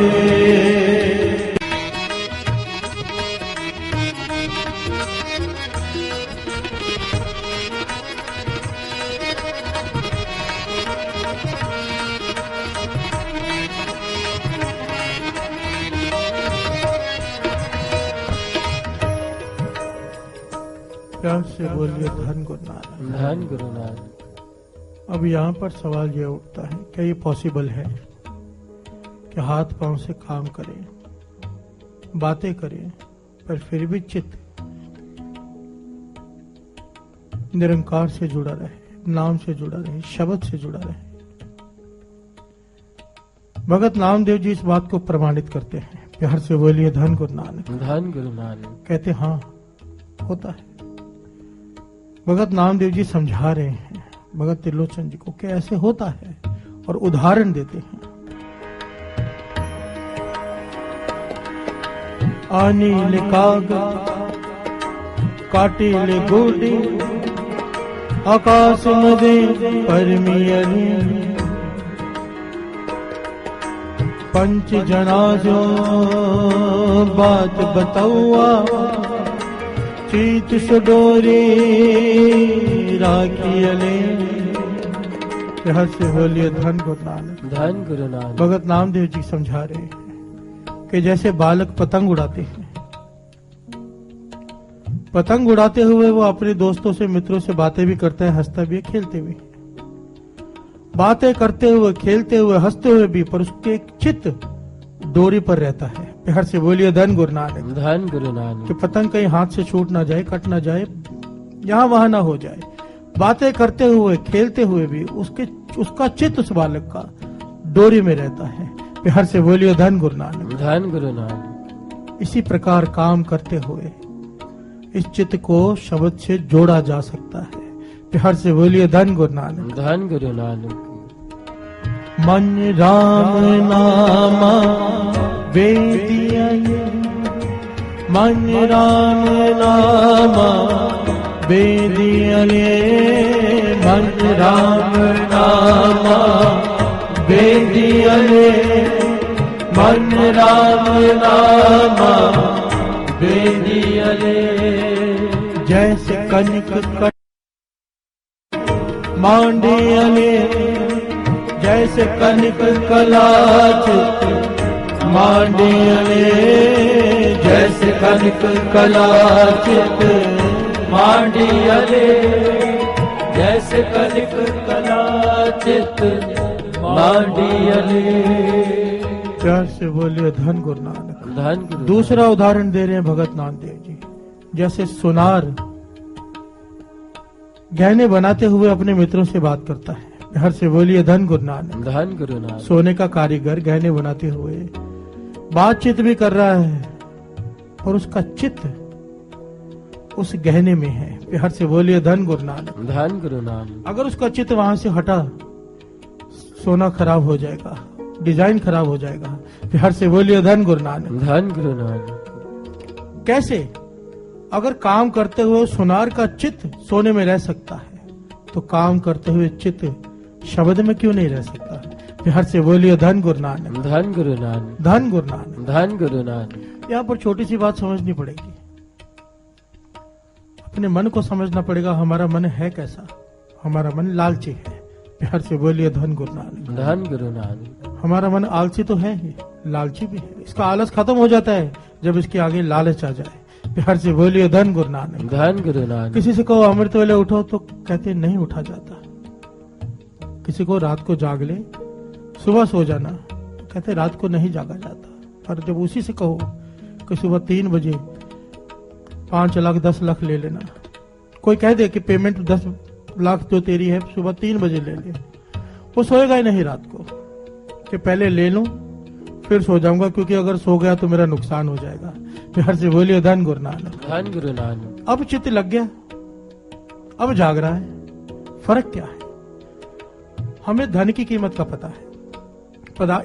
प्यार से बोलिए धन गुरु नानक। धन गुरु नानक। अब यहाँ पर सवाल यह उठता है, क्या ये पॉसिबल है कि हाथ पांव से काम करें, बातें करें, पर फिर भी चित्त निरंकार से जुड़ा रहे, नाम से जुड़ा रहे, शब्द से जुड़ा रहे? भगत नामदेव जी इस बात को प्रमाणित करते हैं। प्यार से बोलिए धन गुरु नानक। धन गुरु नानक। कहते हाँ होता है। भगत नामदेव जी समझा रहे हैं भगत त्रिलोचन जी को कि ऐसे होता है, और उदाहरण देते हैं। अनिल कागज काटिल गोडी, आकाश मदे परमियली, पंच जना जो बात बताऊआ, चीत सुडोरी राखियले। रहस्य बोलिए धन गुरु नानक। धन गुरु नानक। भगत नामदेव जी समझा रहे हैं कि जैसे बालक पतंग उड़ाते हैं, पतंग उड़ाते हुए वो अपने दोस्तों से, मित्रों से बातें भी करता है, हंसता भी है, खेलते भी है। बातें करते हुए, खेलते हुए, हंसते हुए भी, पर उसके चित्त डोरी पर रहता है। प्यार से बोलिए धन गुरु नानक। धन गुरु नानक। कि पतंग कहीं हाथ से छूट ना जाए, कट ना जाए, यहां वहां ना हो जाए। बातें करते हुए, खेलते हुए भी उसका चित्त उस बालक का डोरी में रहता है। प्यार से बोलिए धन गुरु नानक। धन गुरु नानक। इसी प्रकार काम करते हुए इस चित्त को शब्द से जोड़ा जा सकता है। प्यार से बोलिए धन गुरु नानक। धन गुरु नानक। मन राम नामा वेदिया, मन राम नामा वेदिया, मन राम नामा वेदिया, मन राम नामा वेदिया। जैसे कनिक मांडियले, जैसे कनिक कलाचित मांडियले, जैसे कनिक कलाचित मांडियले, जैसे कनिक कलाचित मांडियले। प्यार से बोलिए धन गुरु नानक। धन गुरु। दूसरा उदाहरण दे रहे हैं भगत नामदेव जी। जैसे सुनार गहने बनाते हुए अपने मित्रों से बात करता है। हर से बोलिए धन गुरु नानक। धन गुरु नानक। सोने का कारीगर गहने बनाते हुए बातचीत भी कर रहा है, और उसका चित्त उस गहने में है। हर से बोलिए धन गुरु नानक। धन गुरु नानक। अगर उसका चित्त वहां से हटा, सोना खराब हो जाएगा, डिजाइन खराब हो जाएगा। हर से बोलिए धन गुरु नानक। धन गुरु नानक। कैसे? अगर काम करते हुए सुनार का चित्त सोने में रह सकता है, तो काम करते हुए चित्त शब्द में क्यों नहीं रह सकता? प्यार से बोलिए धन गुरु नानक। धन गुरु नानक। धन गुरु नानक। धन गुरु नानक। यहाँ पर छोटी सी बात समझनी पड़ेगी। अपने मन को समझना पड़ेगा, हमारा मन है कैसा? हमारा मन लालची है। प्यार से बोलिए धन गुरु नानक। धन गुरु नानक। हमारा मन आलसी तो है ही, लालची भी है। इसका आलस खत्म हो जाता है जब इसके आगे लालच आ जाए। प्यार से बोलिए धन गुरु नानक। धन गुरु नानक। किसी से कहो अमृत वेले उठो तो कहते नहीं उठा जाता। किसी को रात को जाग ले, सुबह सो जाना, तो कहते रात को नहीं जागा जाता। पर जब उसी से कहो कि सुबह 3 बजे 5 लाख 10 लाख ले लेना, कोई कह दे कि पेमेंट 10 लाख जो तेरी है सुबह 3 बजे ले ले, वो सोएगा ही नहीं रात को, कि पहले ले लूं फिर सो जाऊंगा, क्योंकि अगर सो गया तो मेरा नुकसान हो जाएगा। प्यार से बोलिए धन गुरु नानक। धन गुरु नानक। अब चित्त लग गया, अब जाग रहा है। फर्क क्या है? हमें धन की कीमत का पता है,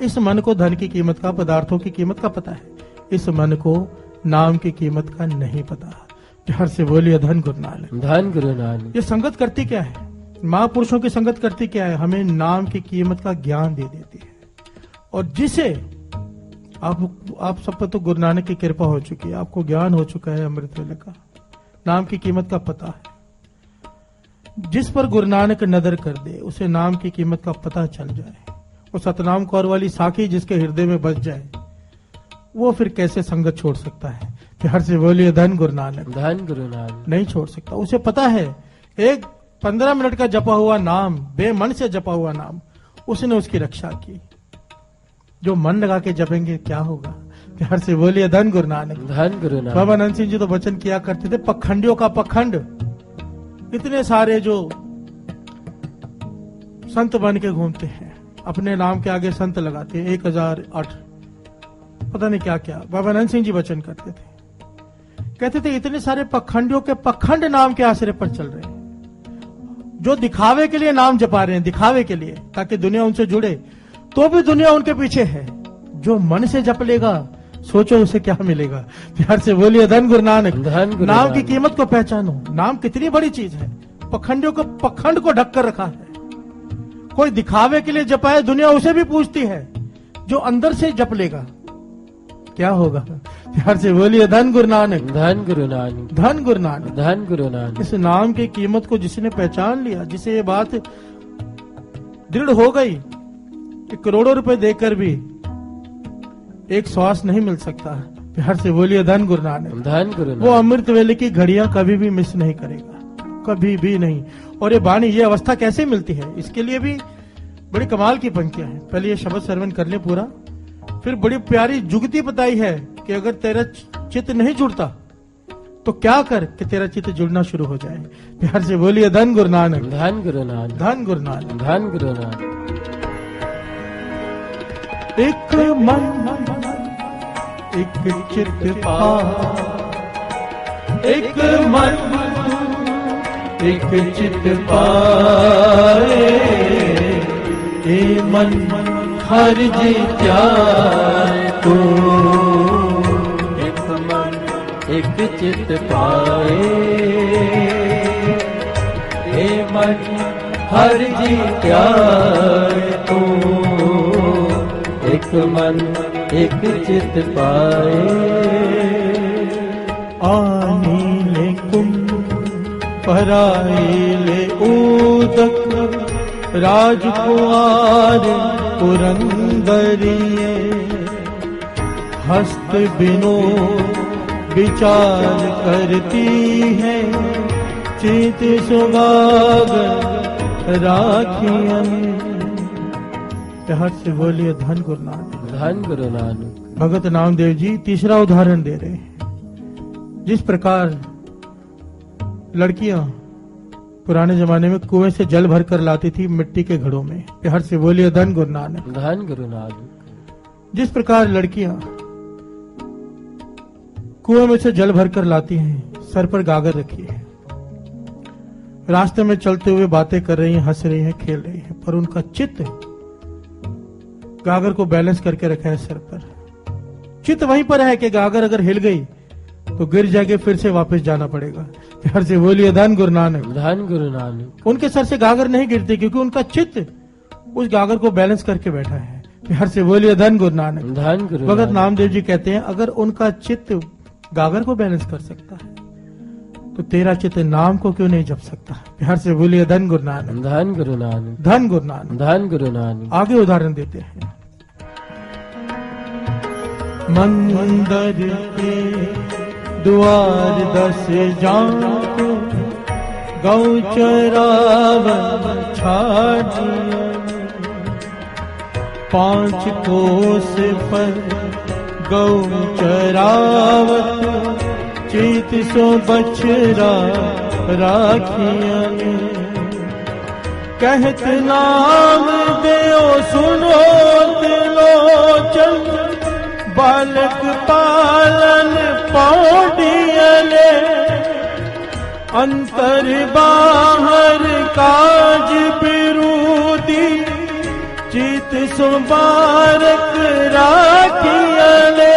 इस मन को धन की कीमत का, पदार्थों की कीमत का पता है। इस मन को नाम की कीमत का नहीं पता। प्यार से बोलिए धन गुरु नानक। धन गुरु नानक। ये संगत करती क्या है? महापुरुषों की संगत करती क्या है? हमें नाम की कीमत का ज्ञान दे देती है। और जिसे आप सब पर तो गुरु नानक की कृपा हो चुकी है, आपको ज्ञान हो चुका है अमृत वेले का, नाम की कीमत का पता है। जिस पर गुरु नानक नजर कर दे, उसे नाम की कीमत का पता चल जाए, वो सतनाम कौर वाली साखी जिसके हृदय में बस जाए, वो फिर कैसे संगत छोड़ सकता है? प्यार से बोलिए धन गुरु नानक। धन गुरु नानक। नहीं छोड़ सकता। उसे पता है एक 15 मिनट का जपा हुआ नाम, बेमन से जपा हुआ नाम, उसने उसकी रक्षा की। जो मन लगा के जपेंगे क्या होगा? प्यार से बोलिए धन गुरु नानक। धन गुरु नानक। बाबा नंद सिंह जी तो वचन किया करते थे, पखंडियों का पखंड। इतने सारे जो संत बन के घूमते हैं, अपने नाम के आगे संत लगाते हैं, 1008 पता नहीं क्या क्या। बाबा नंद सिंह जी वचन करते थे, कहते थे इतने सारे पखंडियों के पखंड नाम के आश्रय पर चल रहे हैं, जो दिखावे के लिए नाम जपा रहे हैं, दिखावे के लिए, ताकि दुनिया उनसे जुड़े, तो भी दुनिया उनके पीछे है। जो मन से जप लेगा, सोचो उसे क्या मिलेगा। प्यार से बोलिए धन गुरु नानक। नाम की कीमत को पहचानो। नाम कितनी बड़ी चीज है। पखंडियों को पखंड को ढक कर रखा है। कोई दिखावे के लिए जपाए, दुनिया उसे भी पूछती है। जो अंदर से जप लेगा क्या होगा? प्यार से बोलिए धन गुरु नानक। धन गुरु नानक। धन गुरु नानक। धन गुरु नानक। इस नाम की कीमत को जिसने पहचान लिया, जिसे ये बात दृढ़ हो गई कि करोड़ों रुपए देकर भी एक श्वास नहीं मिल सकता, प्यार से बोलिए धन गुरु नानक। धन गुरु वो नानक। अमृत वेले की घड़ियां कभी भी मिस नहीं करेगा, कभी भी नहीं। और ये वाणी, ये अवस्था कैसे मिलती है, इसके लिए भी बड़ी कमाल की पंक्तियां हैं। पहले ये शब्द श्रवण कर ले पूरा, फिर बड़ी प्यारी जुगती बताई है कि अगर तेरा चित्त नहीं जुड़ता तो क्या कर कि तेरा चित्त जुड़ना शुरू हो जाए। प्यार से बोलिए धन गुरु नानक। धन गुरु नानक। धन गुरु नानक। धन गुरु नानक। एक मन एक चित्त एक मन एक चित्त पाए, ए मन हर जी त्याग को। एक मन एक चित्त पाए, ए मन हर जी त्याग को। एक मन एक चित्त पाए। आनीले कुंभ पराईले उदक, राजकुमार पुरंदरिये। हस्त बिनो विचार करती है, चित सुगाग राखियन। प्यार से बोलिए धन गुरु नानक। धन गुरु नानक। भगत नामदेव जी तीसरा उदाहरण दे रहे हैं। जिस प्रकार लड़कियां पुराने जमाने में कुएं से जल भर कर लाती थी मिट्टी के घड़ों में, प्यार से बोलिए धन गुरु नानक। धन गुरु नानक। जिस प्रकार लड़कियां कुएं में से जल भर कर लाती हैं, सर पर गागर रखी है, रास्ते में चलते हुए बातें कर रही हैं, हंस रही हैं, खेल रही हैं, पर उनका चित्त गागर को बैलेंस करके रखा है सर पर। चित्त वहीं पर है कि गागर अगर हिल गई तो गिर जाके फिर से वापस जाना पड़ेगा। प्यार से बोलिए धन गुरु नानक। धन गुरु नानक। उनके सर से गागर नहीं गिरती क्योंकि उनका चित्त उस गागर को बैलेंस करके बैठा है। प्यार से बोलिए धन गुरु नानक। धन गुरु भगत नानक। नामदेव जी कहते हैं अगर उनका चित्त गागर को बैलेंस कर सकता है तो तेरा चित्त नाम को क्यों नहीं जप सकता। प्यार से बोलिए धन गुरु नानक। धन गुरु नानक। धन गुरु नानक। धन गुरु नानक। आगे उदाहरण देते हैं। मंदिर के द्वार 10 जाको, गौ चरावन छाड़िया। 5 कोस पर गौ चरावत, चीत सो बछरा राखियन। कहत नाम देओ सुनो त्रिलोचन, बालक पालन पौडियले। अंतर बाहर काज बिरूदी, चित सुबारक राखियले।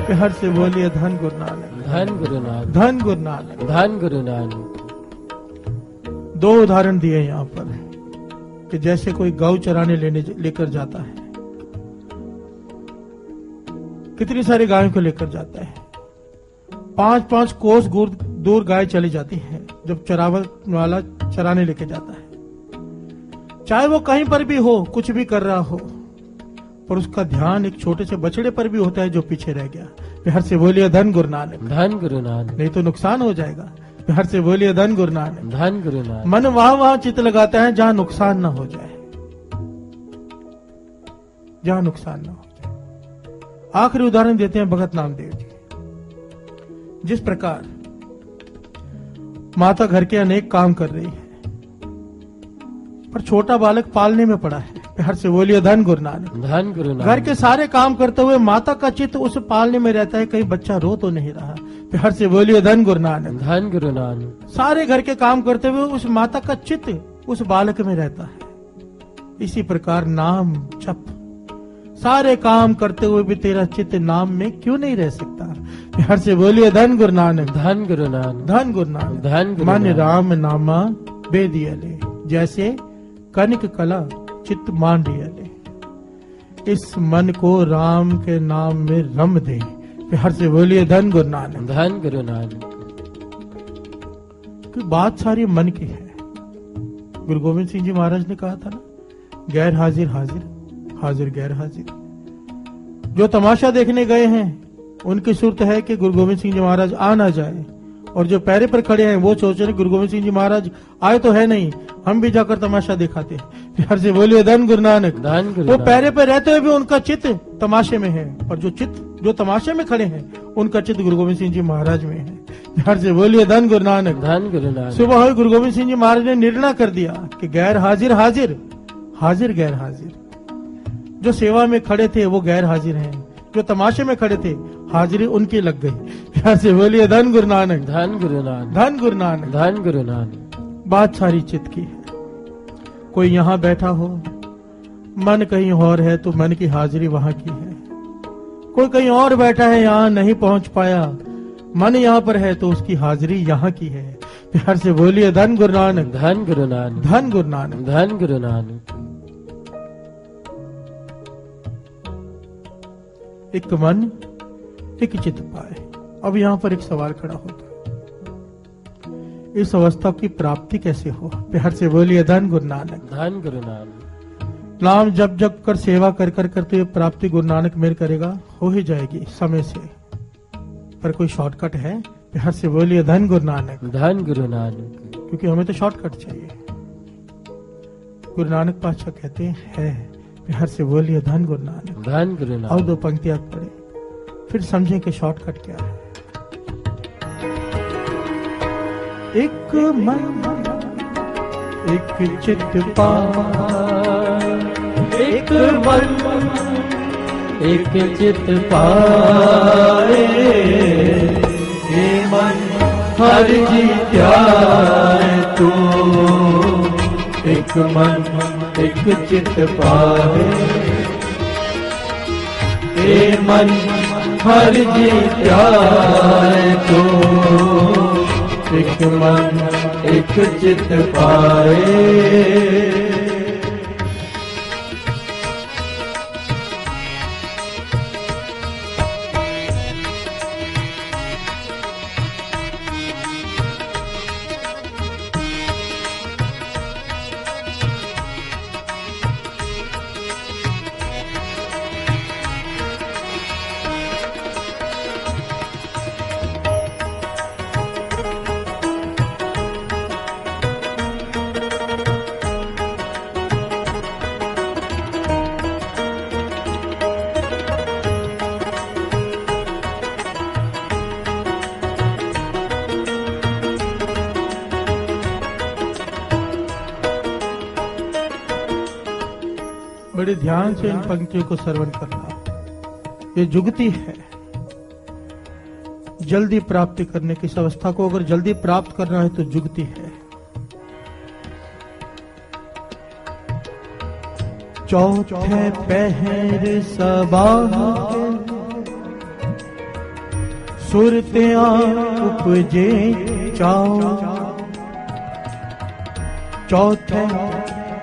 प्यार से बोलिए धन गुरु नानक। धन गुरु नानक। धन गुरु नानक। धन गुरु नानक। 2 उदाहरण दिए यहाँ पर कि जैसे कोई गौ चराने लेकर जाता है, कितनी सारी गायों को लेकर जाता है, 5-5 कोस दूर गाय चली जाती है जब चरावत वाला चराने लेके जाता है। चाहे वो कहीं पर भी हो, कुछ भी कर रहा हो, पर उसका ध्यान एक छोटे से बछड़े पर भी होता है जो पीछे रह गया। प्यार से बोलिए धन गुरु नानक। धन गुरु नानक। नहीं तो नुकसान हो जाएगा। प्यार से बोलिए धन गुरु नानक। धन गुरु नानक। मन वहां चित्त लगाता है जहां नुकसान ना हो जाए, जहां नुकसान ना हो जाए। आखिरी उदाहरण देते हैं भगत नामदेव जी। जिस प्रकार माता घर के अनेक काम कर रही है पर छोटा बालक पालने में पड़ा है। प्यार से बोलिए धन गुरु नानक। धन गुरु नानक। घर के सारे काम करते हुए माता का चित्त उस पालने में रहता है, कहीं बच्चा रो तो नहीं रहा। प्यार से बोलिए धन गुरु नानक। धन गुरु नानक। सारे घर के काम करते हुए उस माता का चित्त उस बालक में रहता है। इसी प्रकार नाम जप, सारे काम करते हुए भी तेरा चित्त नाम में क्यों नहीं रह सकता। प्यार से बोलिए धन गुरु नानक। धन गुरु नानक। धन गुरु नानक। धन गुरु मन नानक। राम नामा बेदियले, जैसे कनिक कला चित्त मांडियले। इस मन को राम के नाम में रम दे। प्यार से बोलिए धन गुरु नानक। धन गुरु नानक। कि बात सारी मन की है। गुरु गोविंद सिंह जी महाराज ने कहा था ना, गैर हाजिर हाजिर, हाजिर गैर हाजिर। जो तमाशा देखने गए हैं उनकी सूरत है कि गुरु गोविंद सिंह जी महाराज आ ना जाए, और जो पैरे पर खड़े हैं वो सोच रहे गुरु गोविंद सिंह जी महाराज आए तो है नहीं, हम भी जाकर तमाशा दिखाते हैं। प्यार से बोलिए धन गुरु नानक। धन गुरु वो नानक। पैरे पर रहते हुए भी उनका चित्त तमाशे में है, और जो तमाशे में खड़े हैं उनका चित्त गुरु गोविंद सिंह जी महाराज में है। प्यार से बोलिए धन गुरु नानक। धन गुरु नानक। सुबह हुई गुरु गोविंद सिंह जी महाराज ने निर्णय कर दिया कि गैर हाजिर हाजिर, हाजिर गैर हाजिर। जो सेवा में खड़े थे वो गैर हाजिर हैं, जो तमाशे में खड़े थे हाजिरी उनकी लग गई। प्यार से बोलिए धन गुरु नानक। धन गुरु नानक। धन गुरु नानक। धन गुरु नानक। बात सारी चित्त की है। कोई यहाँ बैठा हो, मन कहीं और है तो मन की हाजिरी वहां की है। कोई कहीं और बैठा है, यहाँ नहीं पहुंच पाया, मन यहाँ पर है तो उसकी हाजिरी यहाँ की है। प्यार से बोलिए धन गुरु नानक। धन गुरु नानक। धन गुरु नानक। धन गुरु नानक। एक मन एक चित्त पाए। अब यहाँ पर एक सवाल खड़ा होता है, इस अवस्था की प्राप्ति कैसे हो? प्यार से बोलिए धन गुरु नानक। धन गुरु नानक। नाम जप जप कर सेवा कर कर करते प्राप्ति गुरु नानक मेर करेगा, हो ही जाएगी समय से, पर कोई शॉर्टकट है? प्यार से बोलिए धन गुरु नानक। धन गुरु नानक। क्योंकि हमें तो शॉर्टकट चाहिए। गुरु नानक पातशाह कहते हैं, प्यार से बोलिए धन गुरु नानक। धन गुरु और नानक। 2 पंक्तियां पढ़े, फिर समझें कि शॉर्टकट क्या है। एक मन एक चित्त पाए, एक मन एक चित्त पाए, ये मन हर जीत्या तू। एक मन एक चित्त पाए, ये मन हर जीत्या तू। एक मन एक चित्त पाए। बड़े ध्यान से इन पंक्तियों को श्रवण करना। ये जुगती है, जल्दी प्राप्ति करने की। इस अवस्था को अगर जल्दी प्राप्त करना है तो जुगती है। चौथे पहर सबाह सुरतियां उपजे चाओ। चौथे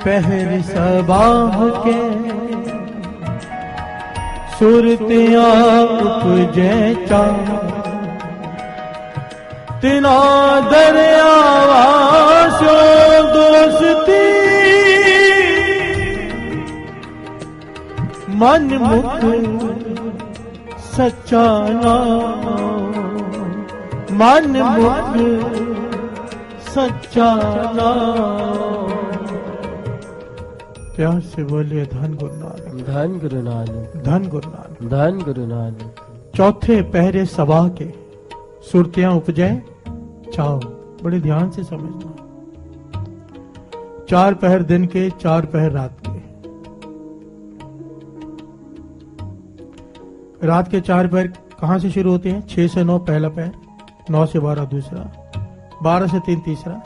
पहर सबाह के सुरतियां उपजे चाओ। तिना दरियावा सो दोस्ती मन मुख सच्चा नाम। मन मुख सच्चा नाम। प्यार से बोलिए धन गुरु नानक। धन गुरु नानक। धन गुरु नानक। धन गुरु नानक। चौथे पहरे सबा के सुरतियां उपजे चाओ। बड़े ध्यान से समझना। 4 पहर दिन के, 4 पहर रात के। रात के 4 पहर कहां से शुरू होते हैं? 6 से 9 पहला पहर, 9 से 12 दूसरा, 12 से 3 तीसरा,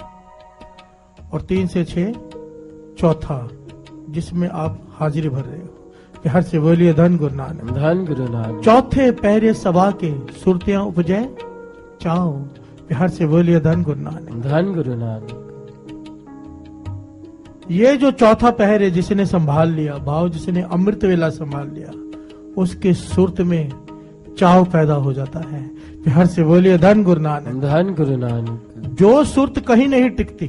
और 3 से 6 चौथा, जिसमें आप हाजिरी भर रहे हो। प्यार से बोलिए धन गुरु नानक। धन गुरु नानक। चौथे पहरे सबा के सुरतियां उपजे चाओ। प्यार से बोलिए धन गुरु नानक। धन गुरु नानक। ये जो चौथा पहर है जिसने संभाल लिया भाव, जिसने अमृत वेला संभाल लिया, उसके सुरत में चाव पैदा हो जाता है। प्यार से बोलिए धन गुरु नानक। धन गुरु नानक। जो सुरत कहीं नहीं टिकती,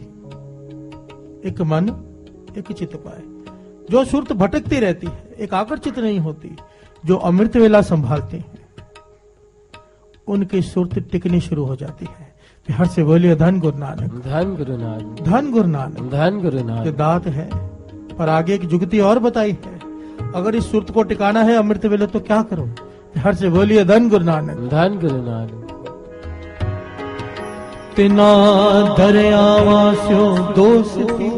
एक मन एक चित्त पाए। जो सुरत भटकती रहती है, एक आकर चित्त नहीं होती, जो अमृत वेला संभालते हैं, उनकी सुरत टिकनी शुरू हो जाती है। प्यार से बोलिए धन गुरु नानक, धन गुरु नानक, धन गुरु नानक। धन गुरु ये नानक। दात है, पर आगे एक जुगती और बताई है, अगर इस सुरत को टिकाना है अमृत वेले तो क्या करो। प्यार से बोलिए धन गुरु नानक, धन गुरु नानक। तिना दरियावा स्यो दोस्ती,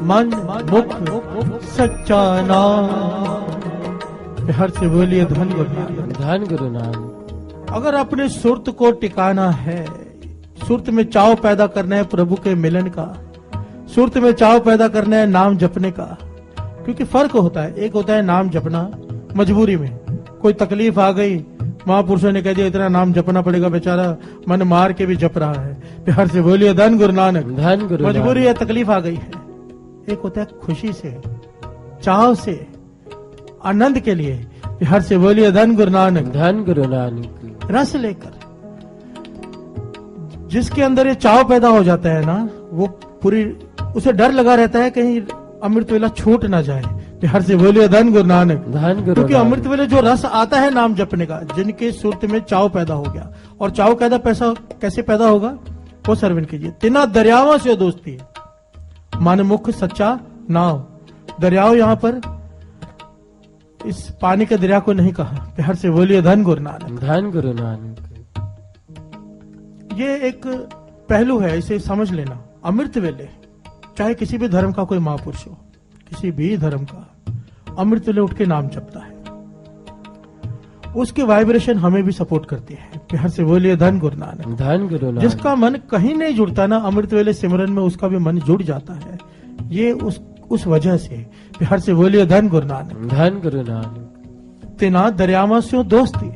मन मुख सच्चा नाम। प्यार से बोलिए धन गुरु नानक, धन गुरु नानक। अगर अपने सुरत को टिकाना है, सुरत में चाव पैदा करना है प्रभु के मिलन का, सुरत में चाव पैदा करना है नाम जपने का। क्योंकि फर्क होता है, एक होता है नाम जपना मजबूरी में, कोई तकलीफ आ गई, महापुरुषों ने कह दिया इतना नाम जपना पड़ेगा, बेचारा मन मार के भी जप रहा है। प्यार से बोलिए धन गुरु नानक, धन गुरु नानक। मजबूरी है, तकलीफ आ गई है। एक होता है खुशी से, चाव से, आनंद के लिए। प्यार से बोलिए धन गुरु नानक, धन गुरु नानक। रस लेकर। जिसके अंदर ये चाव पैदा हो जाता है ना, वो पूरी, उसे डर लगा रहता है कहीं अमृत वेला छूट ना जाए। प्यार से बोलिए धन गुरु नानक, धन गुरु क्योंकि नानक। अमृत वेले जो रस आता है नाम जपने का, जिनके सुरत में चाव पैदा हो गया, और चाव कैसे पैदा होगा वो सर्वन कीजिए। तिना दरियावा से दोस्ती, मन मुख सच्चा नाव। दरियाव यहाँ पर इस पानी के दरिया को नहीं कहा। प्यार से बोलिए धन गुरु नानक। धन गुरु नानक। ये एक पहलू है, इसे समझ लेना। अमृत वेले चाहे किसी भी धर्म का कोई महापुरुष हो, किसी भी धर्म का, अमृत वेले उठ के नाम जपता है, उसके वाइब्रेशन हमें भी सपोर्ट करती है। प्यार से बोलिए धन गुरु नानक। धन गुरु नानक। जिसका मन कहीं नहीं जुड़ता ना, अमृत वेले सिमरन में उसका भी मन जुड़ जाता है। ये उस वजह से। प्यार से बोलिए धन गुरु नानक, धन गुरु नानक। तिना दरियावा से दोस्ती।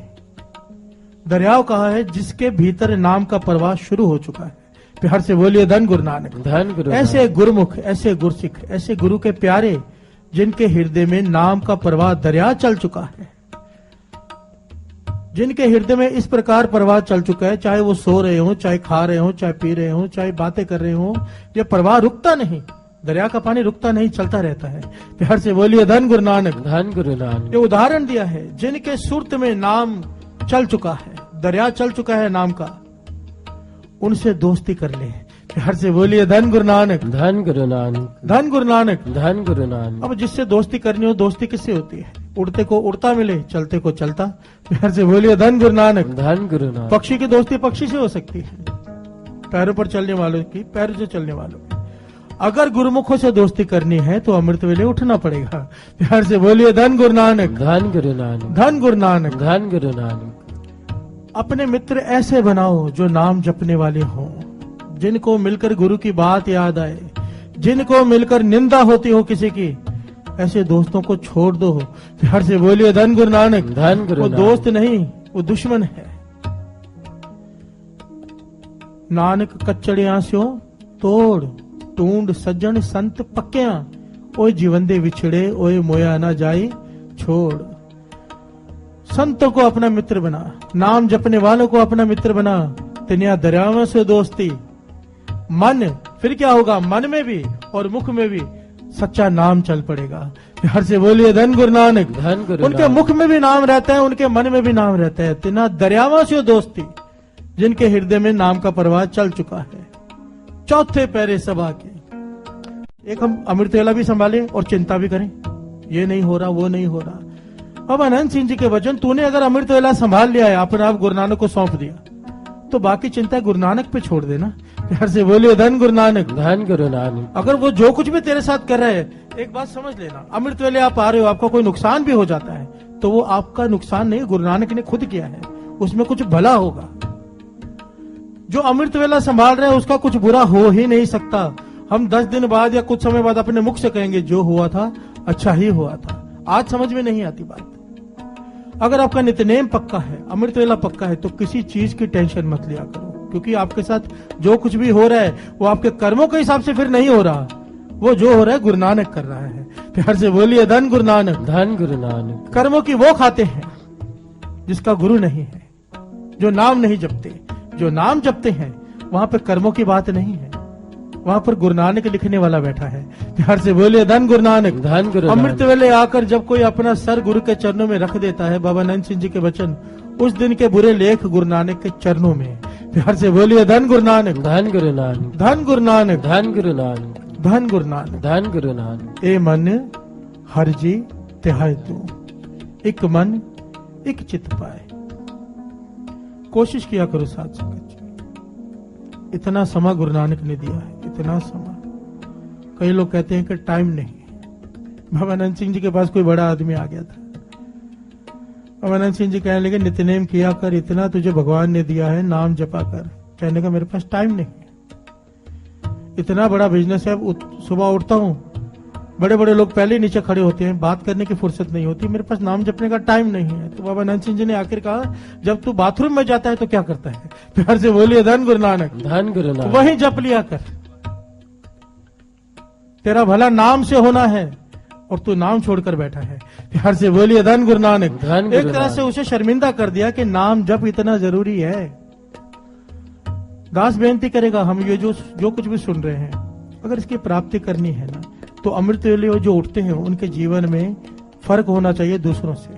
दरियाव कहा है जिसके भीतर नाम का प्रवाह शुरू हो चुका है। प्यार से बोलिए धन गुरु नानक। धन गुरु ऐसे गुरुमुख, ऐसे गुरसिख, ऐसे गुरु के प्यारे, जिनके हृदय में नाम का प्रवाह दरिया चल चुका है, जिनके हृदय में इस प्रकार प्रवाह चल चुका है, चाहे वो सो रहे हो, चाहे खा रहे हो, चाहे पी रहे हो, चाहे बातें कर रहे हो, ये प्रवाह रुकता नहीं। दरिया का पानी रुकता नहीं, चलता रहता है। प्यार से बोलिए धन गुरु नानक। धन गुरु नानक। ये उदाहरण दिया है, जिनके सुरत में नाम चल चुका है, दरिया चल चुका है नाम का, उनसे दोस्ती कर ले। प्यार से बोलिए धन गुरु नानक। धन गुरु नानक। धन गुरु नानक। धन गुरु नानक। अब जिससे दोस्ती करनी हो, दोस्ती किससे होती है? उड़ते को उड़ता मिले, चलते को चलता। प्यार से बोलिए धन गुरु नानक। धन गुरु नानक। पक्षी की दोस्ती पक्षी से हो सकती है, पैरों पर चलने वालों की पैरों से चलने वालों की। अगर गुरुमुखों से दोस्ती करनी है तो अमृत वेले उठना पड़ेगा। प्यार से बोलिए धन गुरु नानक। धन गुरु नानक। धन गुरु नानक। धन गुरु नानक। अपने मित्र ऐसे बनाओ जो नाम जपने वाले हों, जिनको मिलकर गुरु की बात याद आए, जिनको मिलकर निंदा होती हो किसी की, ऐसे दोस्तों को छोड़ दो। प्यार से बोलिए धन गुरु नानक। धन गुरु वो नानक। दोस्त नहीं, वो दुश्मन है। नानक कच्चड़ियां स्यो तोड़, टूंड सज्जन संत पक्कियां, ओए जीवंदे विछड़े, ओए मोया ना जाई छोड़। संतों को अपना मित्र बना, नाम जपने वालों को अपना मित्र बना। तिनिया दरियाओं से दोस्ती। मन, फिर क्या होगा? मन में भी और मुख में भी सच्चा नाम चल पड़ेगा। प्यार से बोलिए धन गुरु नानक। धन गुरु उनके नानक। मुख में भी नाम रहता है, उनके मन में भी नाम रहता है। तिना दरियाओं से दोस्ती, जिनके हृदय में नाम का प्रवाह चल चुका है। चौथे पैरे सभा के एक हम अमृत वेला भी संभालें और चिंता भी करें, ये नहीं हो रहा, वो नहीं हो रहा। अब अनंत सिंह जी के वचन, तूने अगर अमृत वेला संभाल लिया है, अपने आप गुरु नानक को सौंप दिया, तो बाकी चिंता गुरु नानक पे छोड़ देना। प्यार से बोलिए धन गुरु नानक। धन गुरु नानक। अगर वो जो कुछ भी तेरे साथ कर रहे हैं, एक बात समझ लेना, अमृत वेले आप आ रहे हो, आपका कोई नुकसान भी हो जाता है तो वो आपका नुकसान नहीं, गुरु नानक ने खुद किया है, उसमें कुछ भला होगा। जो अमृत वेला संभाल रहे हैं उसका कुछ बुरा हो ही नहीं सकता। हम 10 दिन बाद या कुछ समय बाद अपने मुख से कहेंगे जो हुआ था अच्छा ही हुआ था। आज समझ में नहीं आती बात। अगर आपका नित्यनेम पक्का है, अमृत वेला पक्का है, तो किसी चीज की टेंशन मत लिया करो, क्योंकि आपके साथ जो कुछ भी हो रहा है वो आपके कर्मों के हिसाब से फिर नहीं हो रहा, वो जो हो रहा है गुरु नानक कर रहा है। प्यार से बोलिए धन गुरु नानक। धन गुरु नानक। कर्मों की वो खाते हैं जिसका गुरु नहीं है, जो नाम नहीं जपते। जो नाम जपते हैं वहां पे कर्मों की बात नहीं है, वहां पर गुरु नानक लिखने वाला बैठा है। प्यार से बोलिए धन गुरु नानक। धन गुरु अमृत नानक। वेले आकर जब कोई अपना सर गुरु के चरणों में रख देता है, बाबा नंद सिंह जी के वचन, उस दिन के बुरे लेख गुरु नानक के चरणों में। प्यार से बोलिए धन गुरु नानक। धन गुरु नानक। धन गुरु नानक। धन गुरु नानक। धन गुरु नानक। धन गुरु नानक। ए मन हर जी तिहाय तू, एक मन एक चित पाए। कोशिश किया करो साथ संगत जी। इतना समय गुरु नानक ने दिया है, इतना समय। कई लोग कहते हैं कि टाइम नहीं। बाबा नंद सिंह जी के पास कोई बड़ा आदमी आ गया था। बाबा नंद सिंह जी कहने लगे नित्यनेम किया कर, इतना तुझे भगवान ने दिया है, नाम जपा कर। कहने का मेरे पास टाइम नहीं, इतना बड़ा बिजनेस है। सुबह उठता हूं, बड़े बड़े लोग पहले ही नीचे खड़े होते हैं, बात करने की फुर्सत नहीं होती, मेरे पास नाम जपने का टाइम नहीं है। तो बाबा नंद सिंह जी ने आखिर कहा, जब तू बाथरूम में जाता है तो क्या करता है? प्यार से बोलिए धन गुरु नानक। धन गुरु नानक। वहीं जप लिया कर, तेरा भला नाम से होना है और तू नाम छोड़कर बैठा है। प्यार से बोलिए धन गुरु नानक। धन गुरु एक तरह से उसे शर्मिंदा कर दिया कि नाम जप इतना जरूरी है। दास बेनती करेगा, हम ये जो कुछ भी सुन रहे हैं, अगर इसकी प्राप्ति करनी है ना, तो अमृत वेले जो उठते हैं उनके जीवन में फर्क होना चाहिए दूसरों से।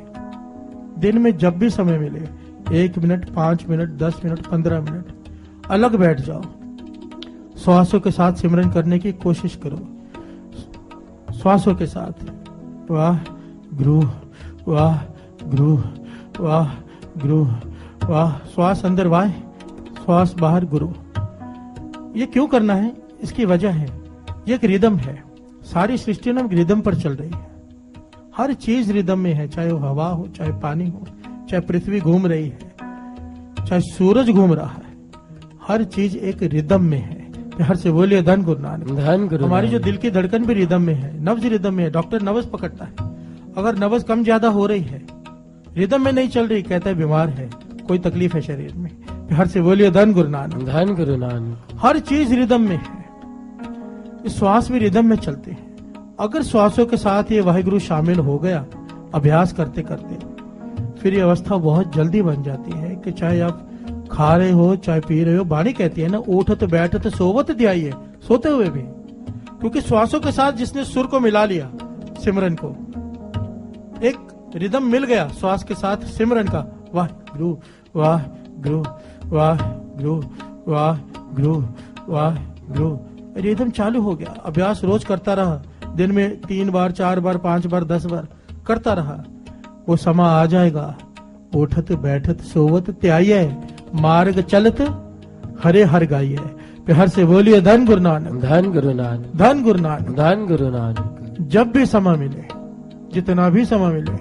दिन में जब भी समय मिले, 1 मिनट, 5 मिनट, 10 मिनट, 15 मिनट अलग बैठ जाओ, श्वासों के साथ सिमरन करने की कोशिश करो। श्वासों के साथ वाह गुरु, वाह गुरु, वाह गुरु, वाह। श्वास अंदर वाह, श्वास बाहर गुरु। ये क्यों करना है? इसकी वजह है, ये एक रिदम है। सारी सृष्टि ना रिदम पर चल रही है, हर चीज रिदम में है, चाहे वो हवा हो, चाहे पानी हो, चाहे पृथ्वी घूम रही है, चाहे सूरज घूम रहा है, हर चीज एक रिदम में है। प्यार से बोलिए धन गुरु नानक। धन गुरु हमारी जो नानक। दिल की धड़कन भी रिदम में है, नब्ज रिदम में है। डॉक्टर नब्ज पकड़ता है, अगर नब्ज कम ज्यादा हो रही है, रिदम में नहीं चल रही, कहता है बीमार है, कोई तकलीफ है शरीर में। प्यार से बोलिए धन गुरु नानक। धन गुरु नानक। हर चीज रिदम में है, इस श्वास भी रिदम में चलते हैं। अगर श्वासों के साथ ये वाहिगुरु शामिल हो गया अभ्यास करते करते, फिर ये अवस्था बहुत जल्दी बन जाती है कि चाहे आप खा रहे हो, चाहे पी रहे हो। बाणी कहती है ना, उठत बैठत सोवत ध्याइए, सोते हुए भी। क्योंकि श्वासों के साथ जिसने सुर को मिला लिया, सिमरन को, एक रिदम मिल गया श्वास के साथ सिमरन का, वाह गुरु, वाह गुरु, वाह गुरु, वाह गुरु, वाह गुरु, रिदम चालू हो गया। अभ्यास रोज करता रहा, दिन में 3 बार, 4 बार, 5 बार, 10 बार करता रहा, वो समा आ जाएगा। उठत बैठत सोवत त्याइए, मार्ग चलत हरे हर गाइए। प्यार से बोलिए धन गुरु नानक। धन गुरु नानक। धन गुरु नानक। धन गुरु नानक। जब भी समय मिले, जितना भी समय मिले,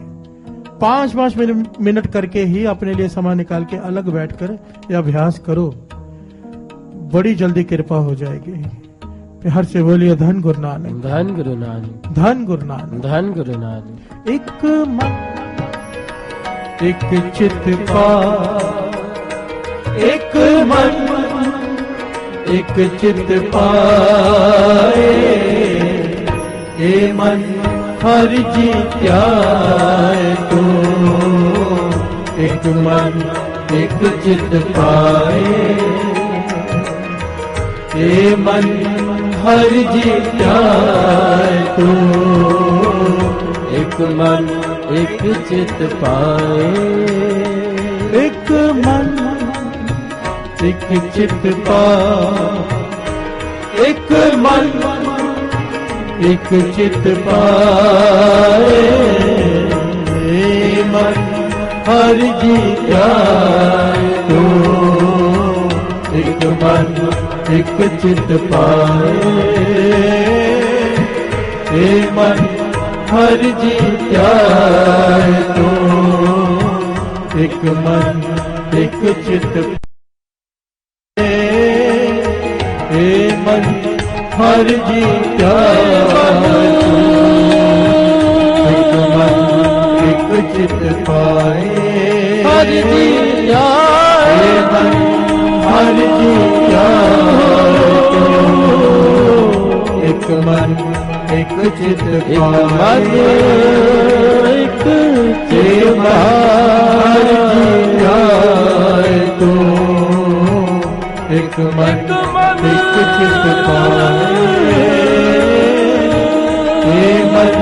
5-5 मिनट करके ही अपने लिए समय निकाल के अलग बैठकर यह अभ्यास करो, बड़ी जल्दी कृपा हो जाएगी। प्यार से बोलिए धन गुरु नानक। धन गुरु नानक। धन गुरु नानक। धन गुरु नानक। एक मन एक चित पा, एक मन एक चित पाए, ए मन हर जी त्याए तो, एक मन एक चित पाए, ए मन हर जी त्याए तो, एक मन एक चित पाए, एक मन एक चित पा, एक मन एक चित पाए, मन हर जी त्याए तो, एक मन एक चित पाए, मन हर जी त्याए तो, एक मन एक चित पाए, मन हर जी त्याए तो, एक मन एक चित पाए, हर जी त्याए, मन हर जी त्याए तो, एक मन एक चित पाए, एक चित हर जी त्याए तो, एक मन एक चित पाए हे मन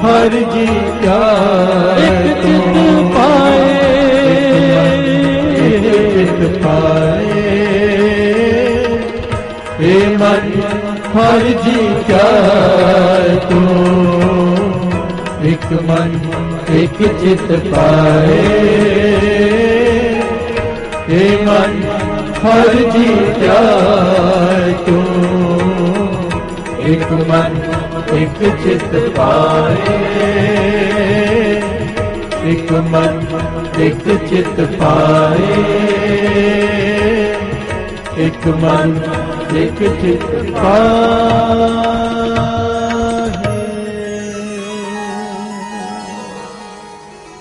हर जी प्यारे एक चित पाए एक चित पाए हे मन हर जी प्यारे तू एक मन एक चित पाए हे मन हर जी प्यारे तू एक मन एक चित पाए एक मन एक चित पाए एक मन एक चित पाए।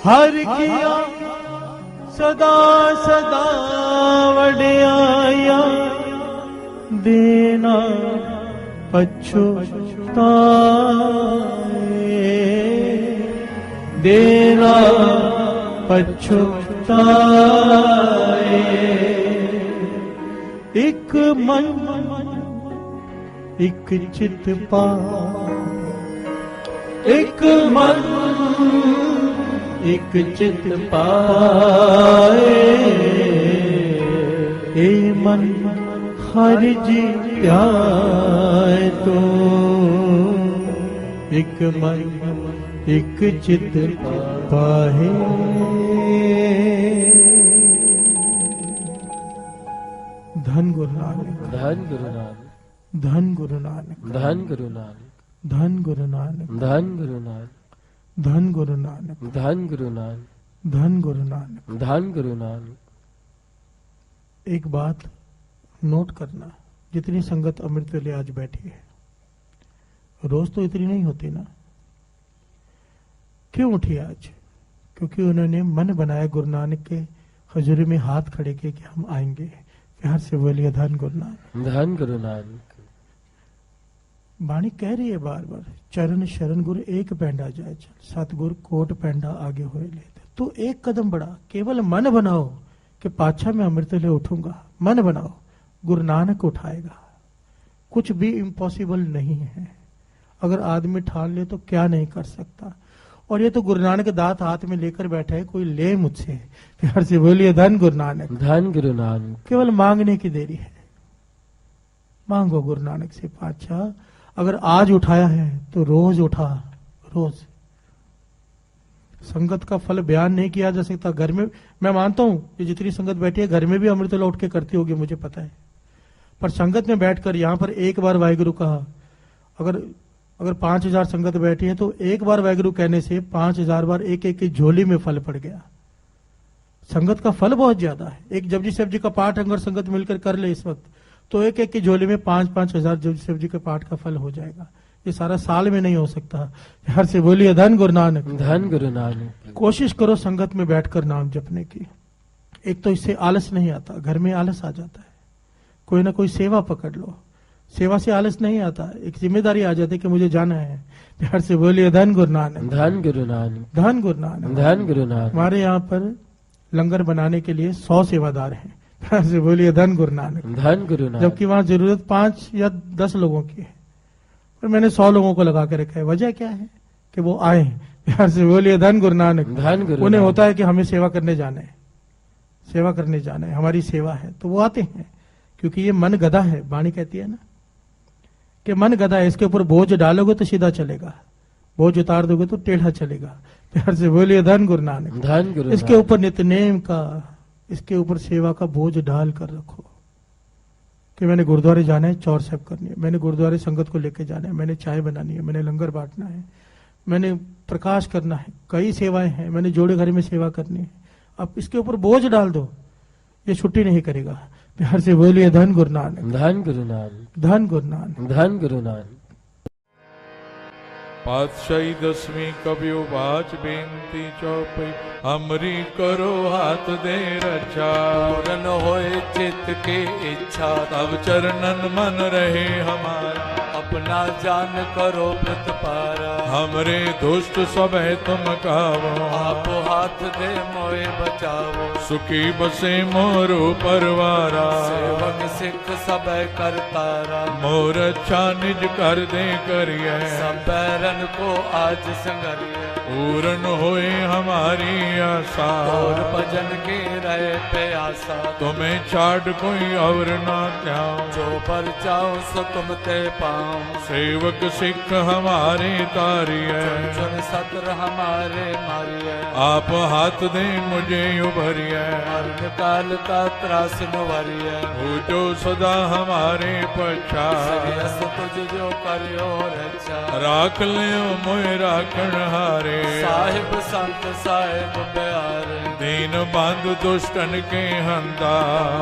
हर किया सदा सदा वड्याया देना पछुताए देना पछुताए एक मन एक चित पा एक मन एक चित पाए हे मन हर जी प्यारे तो एक मन एक चित पाए। धन गुरु नानक धन गुरु नानक धन गुरु नानक धन गुरु नानक धन गुरु नानक धन गुरु नानक धन गुरु नानक धन गुरु नानक धन गुरु नानक। धन गुरु नानक। एक बात नोट करना, जितनी संगत अमृत वेले आज बैठी है, रोज तो इतनी नहीं होती ना। क्यों उठी आज? क्योंकि उन्होंने मन बनाया गुरु नानक के हजूरी में हाथ खड़े किए कि हम आएंगे। प्यार से बोलिए धन गुरु नानक धन गुरु नानक। वाणी कह रही है बार बार, चरण शरण गुरु एक पैंडा जाए चल, सतगुरु कोट पैंडा आगे होए लेते। तो एक कदम बढ़ा, केवल मन बनाओ कि पाछा मैं अमृत ले उठूंगा। मन बनाओ, गुरु नानक उठाएगा। कुछ भी इम्पॉसिबल नहीं है। अगर आदमी ठान ले तो क्या नहीं कर सकता। और ये तो गुरु नानक दात हाथ में लेकर बैठा है, कोई ले मुझसे। प्यार से बोलिए धन गुरु नानक धन गुरु नानक। केवल मांगने की देरी है। मांगो गुरु नानक से पाछा। अगर आज उठाया है तो रोज उठा, रोज। संगत का फल बयान नहीं किया जा सकता। घर में मैं मानता हूं ये जितनी संगत बैठी है घर में भी अमृत लौट के करती होगी, मुझे पता है। पर संगत में बैठकर यहां पर एक बार वाहिगुरु कहा, अगर 5000 संगत बैठी है तो एक बार वाहिगुरु कहने से 5000 बार एक एक की झोली में फल पड़ गया। संगत का फल बहुत ज्यादा है। एक जपजी साहब जी का पाठ अगर संगत मिलकर कर ले इस वक्त तो एक एक की झोली में 5-5 हजार जपजी साहब जी के पाठ का फल हो जाएगा। ये सारा साल में नहीं हो सकता। हर से बोलिए धन गुरु नानक धन गुरु नानक। कोशिश करो संगत में बैठकर नाम जपने की। एक तो इससे आलस नहीं आता, घर में आलस आ जाता है। कोई ना कोई सेवा पकड़ लो, सेवा से आलस नहीं आता। एक जिम्मेदारी आ जाती है कि मुझे जाना है। प्यार से बोलिए धन गुरु नानक धन गुरु नानक धन गुरु नानक धन गुरु नानक। हमारे यहाँ पर लंगर बनाने के लिए 100 सेवादार हैं। प्यार से बोलिए धन गुरु नानक धन गुरु नानक। जबकि वहां जरूरत 5 या 10 लोगों की है, पर मैंने 100 लोगों को लगा के रखा है। वजह क्या है कि वो आए। प्यार से बोलिए धन गुरु नानक धन गुरु। उन्हें होता है कि हमें सेवा करने जाना है, सेवा करने जाना है, हमारी सेवा है, तो वो आते हैं। क्योंकि ये मन गधा है। वाणी कहती है ना कि मन गधा है, इसके ऊपर बोझ डालोगे तो सीधा चलेगा, बोझ उतार दोगे तो टेढ़ा चलेगा। प्यार से बोलिए धन गुरु नानक धन गुरु। इसके ऊपर नित्यनेम का, इसके ऊपर सेवा का बोझ डाल कर रखो कि मैंने गुरुद्वारे जाना है, चौर साहब करनी है, मैंने गुरुद्वारे संगत को लेके जाना है, मैंने चाय बनानी है, मैंने लंगर बांटना है, मैंने प्रकाश करना है, कई सेवाएं हैं, मैंने जोड़े घर में सेवा करनी है। अब इसके ऊपर बोझ डाल दो, ये छुट्टी नहीं करेगा। प्यार से बोलिए धन गुरु नानक धन गुरु नानक धन गुरु नानक धन गुरु नानक। पातशाही 10वीं कबियो बाच बेनती चौपई हमरी करो हाथ दे रक्षा। पूरन होए चित्त के इच्छा तब चरणन मन रहे हमारा। अपना जान करो प्रतपारा। हमरे दुष्ट सब तुम कावो, आप हाथ दे मोए बचावो। सुखी बसे मोरो परवारा, सेवक सिख सब करतारा। मोर अच्छा निज कर दे करिए, सब बैरन को आज संगरिए। पूर्ण होए हमारी आशा, और भजन की रहे प्यासा। तुम्हें छाड़ कोई और ना त्याऊं, जो पर जाऊं सो तुम ते पाऊं। सेवक सिख हमारे तारिए, चुन सत्र हमारे मारिए। आप हाथ दे मुझे उभरिए, मरण काल का त्रास नुवरिए। हो जो सदा हमारे पछा, सरियस तुझ जो करियो रक्षा। राख लियो मोए राखण हारे, साहिब संत साहिब प्यारे। दीन बंधु दुष्टन के हंता,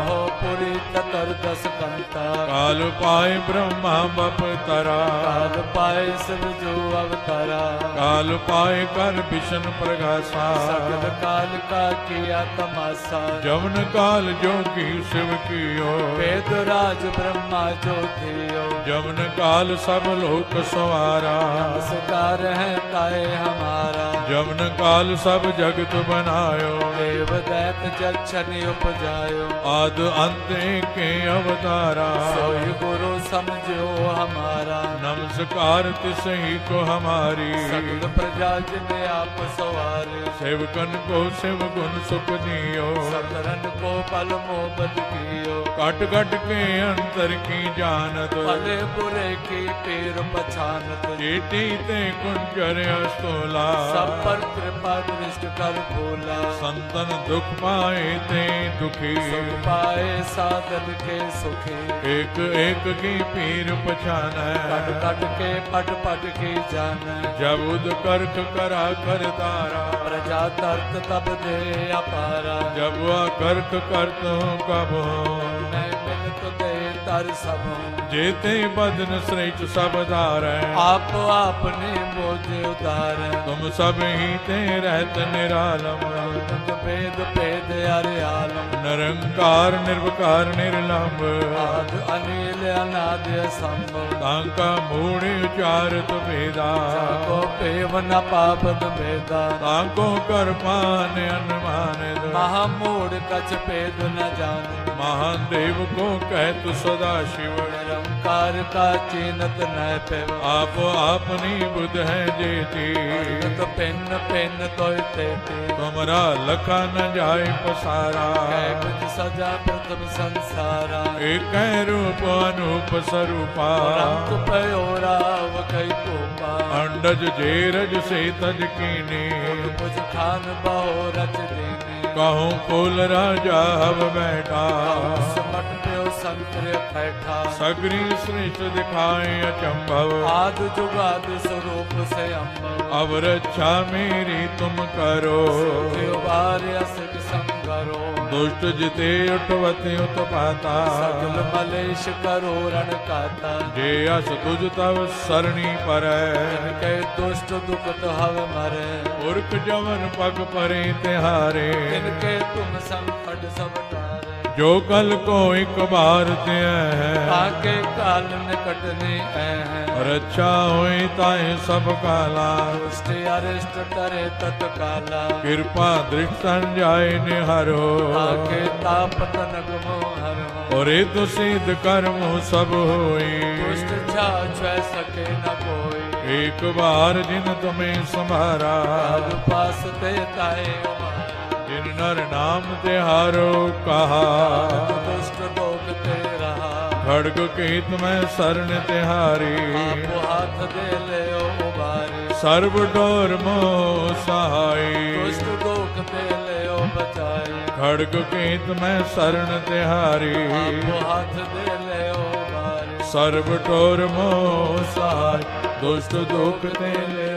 हो पुरी ततर दस कंता। काल पाए ब्रह्मा बप तरा, काल पाए शिव जो अवतारा। काल पाए कर विष्णु प्रगासा, सकल काल का किया तमाशा। जवन काल जोगी शिव कियो, वेद राज ब्रह्मा जो थियो। जवन काल सब लोक सवारा, नमस्कार है ताए हमारा। जवन काल सब जगत बनायो, देव दैत जक्षनि उपजायो। आद अंत के अवतारा, सोई गुरु समझो हमारा। नमस्कार तिसही को हमारी, सकल प्रजा जिने आप सवारे। सेवकन को शिव गुण सुख दियो, सकरन को पल मोहब्बत कियो। कट कट के अंतर की जानत, भले बुरे की पीर पछानत। चेटी ते कुंजर अस्तोला, सब पर कृपा दृष्ट कर भोला। संतन दुख पाए ते दुखी, सुख पाए साधन के सुखी। एक एक की पीर पछान, कट कट के पट पट की जान। जब उद करख करा कर तारा, प्रजा तर्त तब दे अपारा। जब वह करख करत हूँ कब मैं मिलत दे तर सब। जेते बदन श्रेष्ठ सब धारै, आप आपने मोझे उतार। तुम सब ही ते रहत निरालम, वेद भेद अरे आलम। निरंकार निर्विकार निर्लंब, आद अनिल अनाद असंभव। तांका मूढ़ उचारत भेदा, को पेव न पापद भेदा। तांको कर पान अनुमानित, महामूढ़ कछ भेद न जान। महान देव को कहत सदा शिव, निरंकार का चीनत न पेव। आप आपनी बुध है जेती, तो पेन पेन तो तेती। तुमरा लखा न जाय पसारा, कुछ सजा प्रथम संसारा। एक रूप अनूप स्वरूपा, रंग पयोराव कई कोपा। अंडज जेरज से तज कीनी, कुछ खान बहु रच देने। कहूँ कुल राजा हव बैठा, समट प्यो संकर बैठा। सगरी श्रेष्ठ दिखाए अचंभव, आद जुगाद स्वरूप से अम्ब। अब रक्षा मेरी तुम करो, असिक संगरो। दुष्ट जिते उठवते उत्पाता, सकल मलेश करो रण काता। जे अस तुझ तव सरणी पर, इनके दुष्ट दुखत हव मरे। पुरख जवन पग परे तिहारे, इनके तुम संकट सब टारे। जो कल को एक बार ते है, ताके काल निकटने है। रक्षा होई ताए सब काला, दुष्ट अरिष्ट करे तत्काला। कृपा दृष्ट जाय निहारो, ताके ताप तनक मोहर। और तो सिद्ध कर्म सब होई, दुष्ट छा सके न कोई। एक बार जिन तुम्हें संभारा, काल पास ते ताए उमारा। जिन नर नाम तिहारो कहा, दुष्ट लोक ते रहा। खड़ग केत में शरण तिहारी, आप हाथ दे ले उबारी। सर्व डोर मोह सहाई, दुष्ट लोक ते ले बचाई। खड़ग केत में शरण तिहारी, आप हाथ दे ले उबारी। सर्व डोर मोह सहाय, दुष्ट दुख ते ले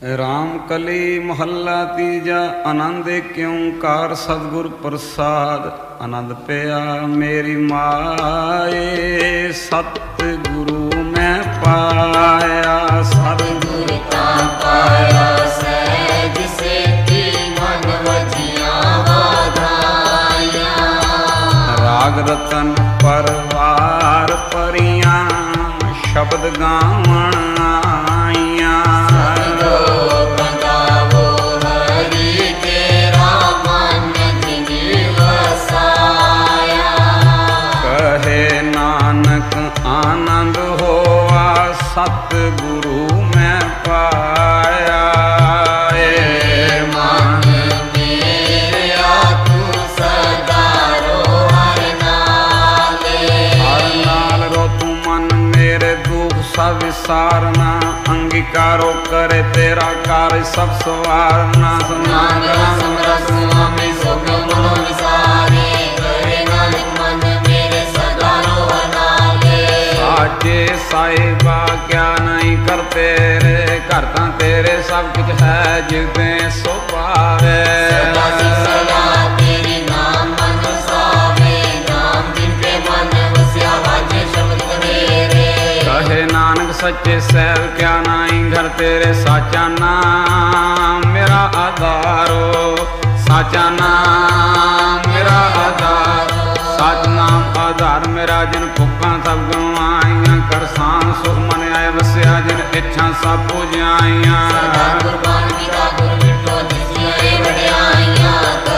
राम कली महला तीजा। आनंद क्यों कार सतगुर प्रसाद। आनंद पिया मेरी माए, सतगुरु में पाया। सतगुरु का पाया सहज से मन वजिया वाधाया। राग रत ਗਾਵਣ ਆਈਆਂ। ਕਹੇ ਨਾਨਕ ਆਨੰਦ ਹੋਆ ਸਤਿਗੁਰੂ ਮੈਂ ਪਾਇਆ। ਏ ਮਨ ਹਰ ਨਾਲ ਰੋ ਤੂੰ ਮਨ ਮੇਰੇ ਦੁਖ ਸਭ ਵਿਸਾਰਨਾ। ਅੰਗੀਕਾਰੋ ਕਰੇ ਤੇਰਾ ਕਾਰਜ ਸਭ ਸਵਾਰਨਾ। ਸਨਾਮ ਸਮਰਸ ਨਾਮੇ ਸੋਗ ਮਨੋ ਵਿਸਾਰੇ। ਕਰੇ ਨਾਨਕ ਮਨ ਮੇਰੇ ਸਦਾ ਰੋਹ ਨਾਲੇ। ਸਾਚੇ ਸਾਹਿਬਾ ਕਿਆ ਨਹੀਂ ਕਰ ਤੇਰੇ। ਘਰ ਤਾਂ ਤੇਰੇ ਸਭ ਕੁਝ ਹੈ ਜਿਵੇਂ ਸੋ ਪਾਵੇ। ਕਹੇ ਨਾਨਕ ਸੱਚੇ ਸਹਿਬ ਕਿਆ ਨਾਹੀ ਘਰ ਤੇਰੇ। ਸਾਚਾ ਨਾਮ ਮੇਰਾ ਆਧਾਰੋ। ਸਾਚਾ ਨਾਮ ਮੇਰਾ ਆਧਾਰ। ਸਚ ਨਾਮ ਆਧਾਰ ਮੇਰਾ ਜਿਨ ਭੁੱਖਾਂ ਸਭ ਗਵਾਈਆਂ। ਕਰਸਾਨ ਸੁਖ ਮਨ ਆਏ ਵਸਿਆ ਜਿਨ ਇੱਛਾ ਸਭ ਪੁਜਾਈਆਂ।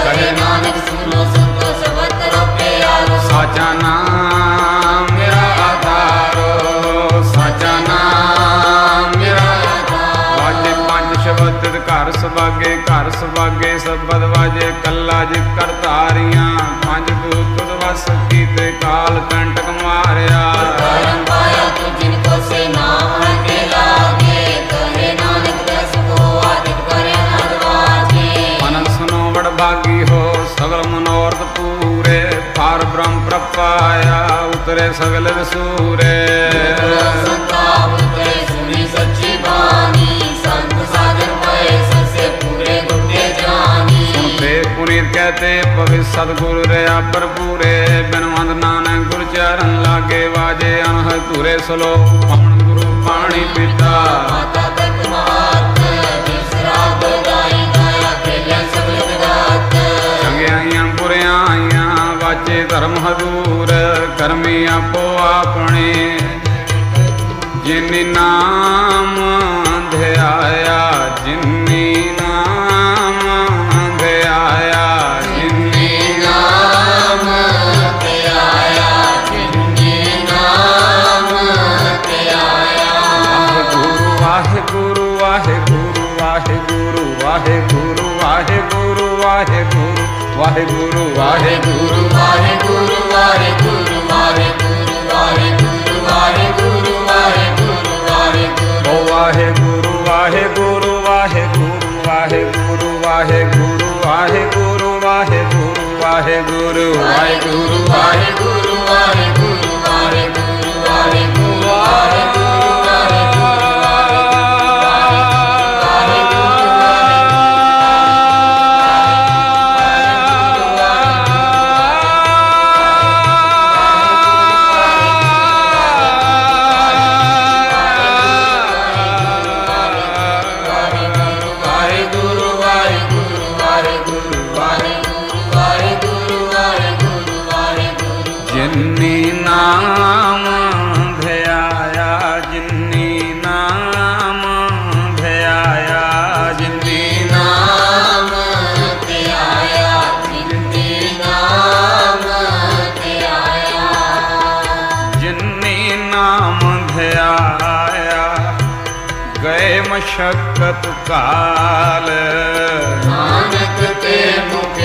ਕਹੇ ਨਾਨਕ ਸੁਨੋ ਸੰਤੋ ਸਬਦ ਰੋ ਪਿਆਰੋ। ਸਾਚਾ ਨਾਮ ਮੇਰਾ ਆਧਾਰੋ। ਸਾਚਾ ਨਾਮ ਮੇਰਾ ਆਧਾਰ। ਵਾਜੇ ਪੰਜ ਸ਼ਬਦ ਘਰ ਸੁਭਾਗੇ। ਘਰ ਸੁਭਾਗੇ ਸ਼ਬਦ ਵਾਜੇ ਕੱਲਾ ਜਿਤ ਕਰ ਧਾਰੀਆਂ। ਪੰਜ ਦੂਤ ਤੁਧ ਵਸ ਕੀਤੇ ਕਾਲ ਕੰਟਕ ਮਾਰਿਆ। ਮਨ ਸੁਨੋ ਬੜ ਭਾਗੀ ਹੋ ਸਗਲ ਮਨੋਰਥ ਪੂਰੇ। ਪਾਰ ਬ੍ਰਹਮ ਪ੍ਰਪਾਇਆ ਉਤਰੇ ਸਗਲ ਵਿਸੂਰੇ। ਸੁਨਤੇ ਪੁਨੀਤ ਕਹਤੇ ਪਵਿ ਸਤਿਗੁਰ ਰਿਆ ਭਰਪੂਰੇ। ਬਿਨਵੰਦ ਨਾਨਕ ਗੁਰ ਚਰਨ ਲਾਗੇ ਵਾਜੇ ਅਨਹਦ ਧੂਰੇ। ਸਲੋਕ ਪਵਨ ਗੁਰੂ ਪਾਣੀ ਪੀਤਾ। ਚੰਗਿਆਈਆਂ ਬੁਰਿਆਂ ਆਈਆਂ ਵਾਜੇ ਧਰਮ ਹਦੂਰ। ਕਰਮੀ ਆਪੋ ਆਪਣੇ ਜਿਨੀ ਨਾਮ ਧਿਆਇਆ। ਜਿਨੀ ਨਾਮ ਧਿਆਇਆ। ਜਿਨੀ ਨਾਮ ਧਿਆਇਆ। ਜਿਨੀ ਨਾਮ ਧਿਆਇਆ। ਵਾਹਿਗੁਰੂ ਵਾਹਿਗੁਰੂ ਵਾਹਿਗੁਰੂ ਵਾਹਿਗੁਰੂ ਵਾਹਿਗੁਰੂ ਵਾਹਿਗੁਰੂ ਵਾਹਿਗੁਰੂ ਵਾਹਿਗੁਰੂ ਵਾਹਿਗੁਰੂ ਵਾਹਿਗੁਰੂ ਵਾਹਿਗੁਰੂ ਵਾਹਿਗੁਰੂ ਵਾਹਿਗੁਰੂ ਵਾਹਿਗੁਰੂ ਵਾਹਿਗੁਰੂ ਵਾਹਿਗੁਰੂ। ਓ ਵਾਹਿਗੁਰੂ ਵਾਹਿਗੁਰੂ ਵਾਹਿਗੁਰੂ ਵਾਹਿਗੁਰੂ ਵਾਹਿਗੁਰੂ ਵਾਹਿਗੁਰੂ ਵਾਹਿਗੁਰੂ ਵਾਹਿਗੁਰੂ ਵਾਹਿਗੁਰੂ ਵਾਹਿਗੁਰੂ ਵਾਹਿਗੁਰੂ ਵਾਹਿਗੁਰੂ ਵਾਹਿਗੁਰੂ। ਜਿਨੀ ਨਾਮ ਧਿਆਇਆ। ਜਿਨੀ ਨਾਮ ਧਿਆਇਆ। ਜਿਨੀ ਨਾਮ ਧਿਆਇਆ। ਜਿਨੀ ਨਾਮ ਧਿਆਇਆ। ਜਿਨੀ ਨਾਮ ਧਿਆਇਆ। ਗਏ ਮਸ਼ਕਤ ਕਾਲ। ਨਾਨਕ ਤੇ ਮੁਖ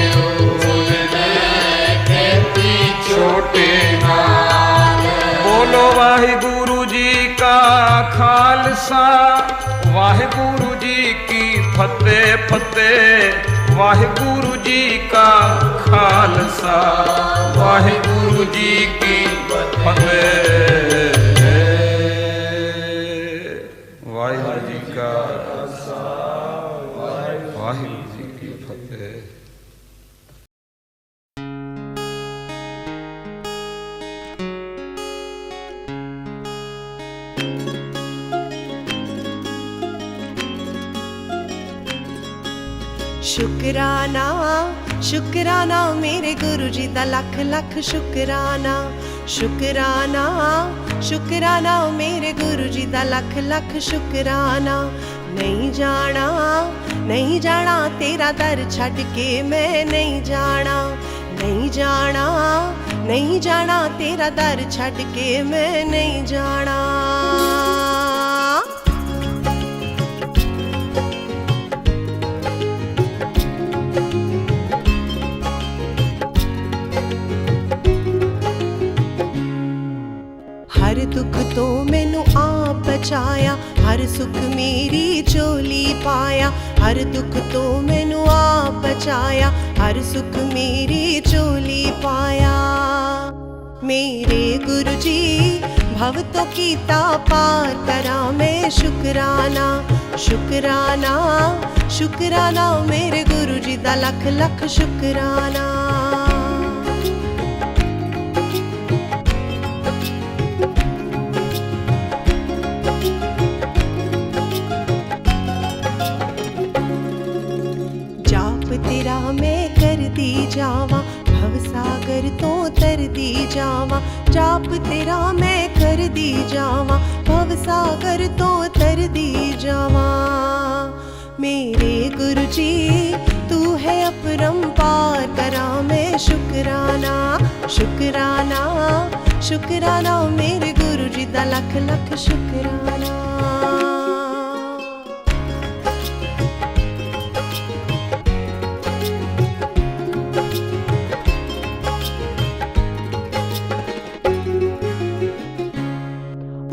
ਛੋਟੇ ਨਾਲ। ਬੋਲੋ ਵਾਹਿਗੁਰੂ ਜੀ ਕਾ ਖਾਲਸਾ। ਵਾਹਿਗੁਰੂ ਜੀ ਕੀ ਫਤਿਹ ਫਤਿਹ। ਵਾਹਿਗੁਰੂ ਜੀ ਕਾ ਖਾਲਸਾ। ਵਾਹਿਗੁਰੂ ਜੀ ਕੀ ਫਤਿਹ। ਵਾਹਿਗੁਰੂ ਜੀ ਕਾ ਖਾਲਸਾ। ਵਾਹਿਗੁਰੂ ਜੀ ਕੀ ਫਤਿਹ। शुकराना शुकराना मेरे गुरु जी दा लख लख शुकराना। शुकराना शुकराना मेरे गुरु जी दा लख लख शुकराना। नहीं जाना नहीं जाना तेरा दर छड़ के मैं नहीं जाना, नहीं जाना नहीं जाना तेरा दर छड़ के मैं नहीं जाना। हर दुख तो मैनू आप बचाया, हर सुख मेरी झोली पाया। हर दुख तो मैनू आप बचाया, हर सुख मेरी झोली पाया। मेरे गुरु जी भव तो कीता पार करा मैं शुकराना, शुकराना शुकराना मेरे गुरु जी दा लख लख शुकराना। तेरा मैं कर दी जावा, भव सागर तो तर दी जावा। जाप तेरा मैं कर दी जावा, भव सागर तो तर दी जावा। मेरे गुरु जी तू है अपरंपार करा मैं शुकराना, शुकराना शुकराना मेरे गुरु जी दा लख लख शुकराना।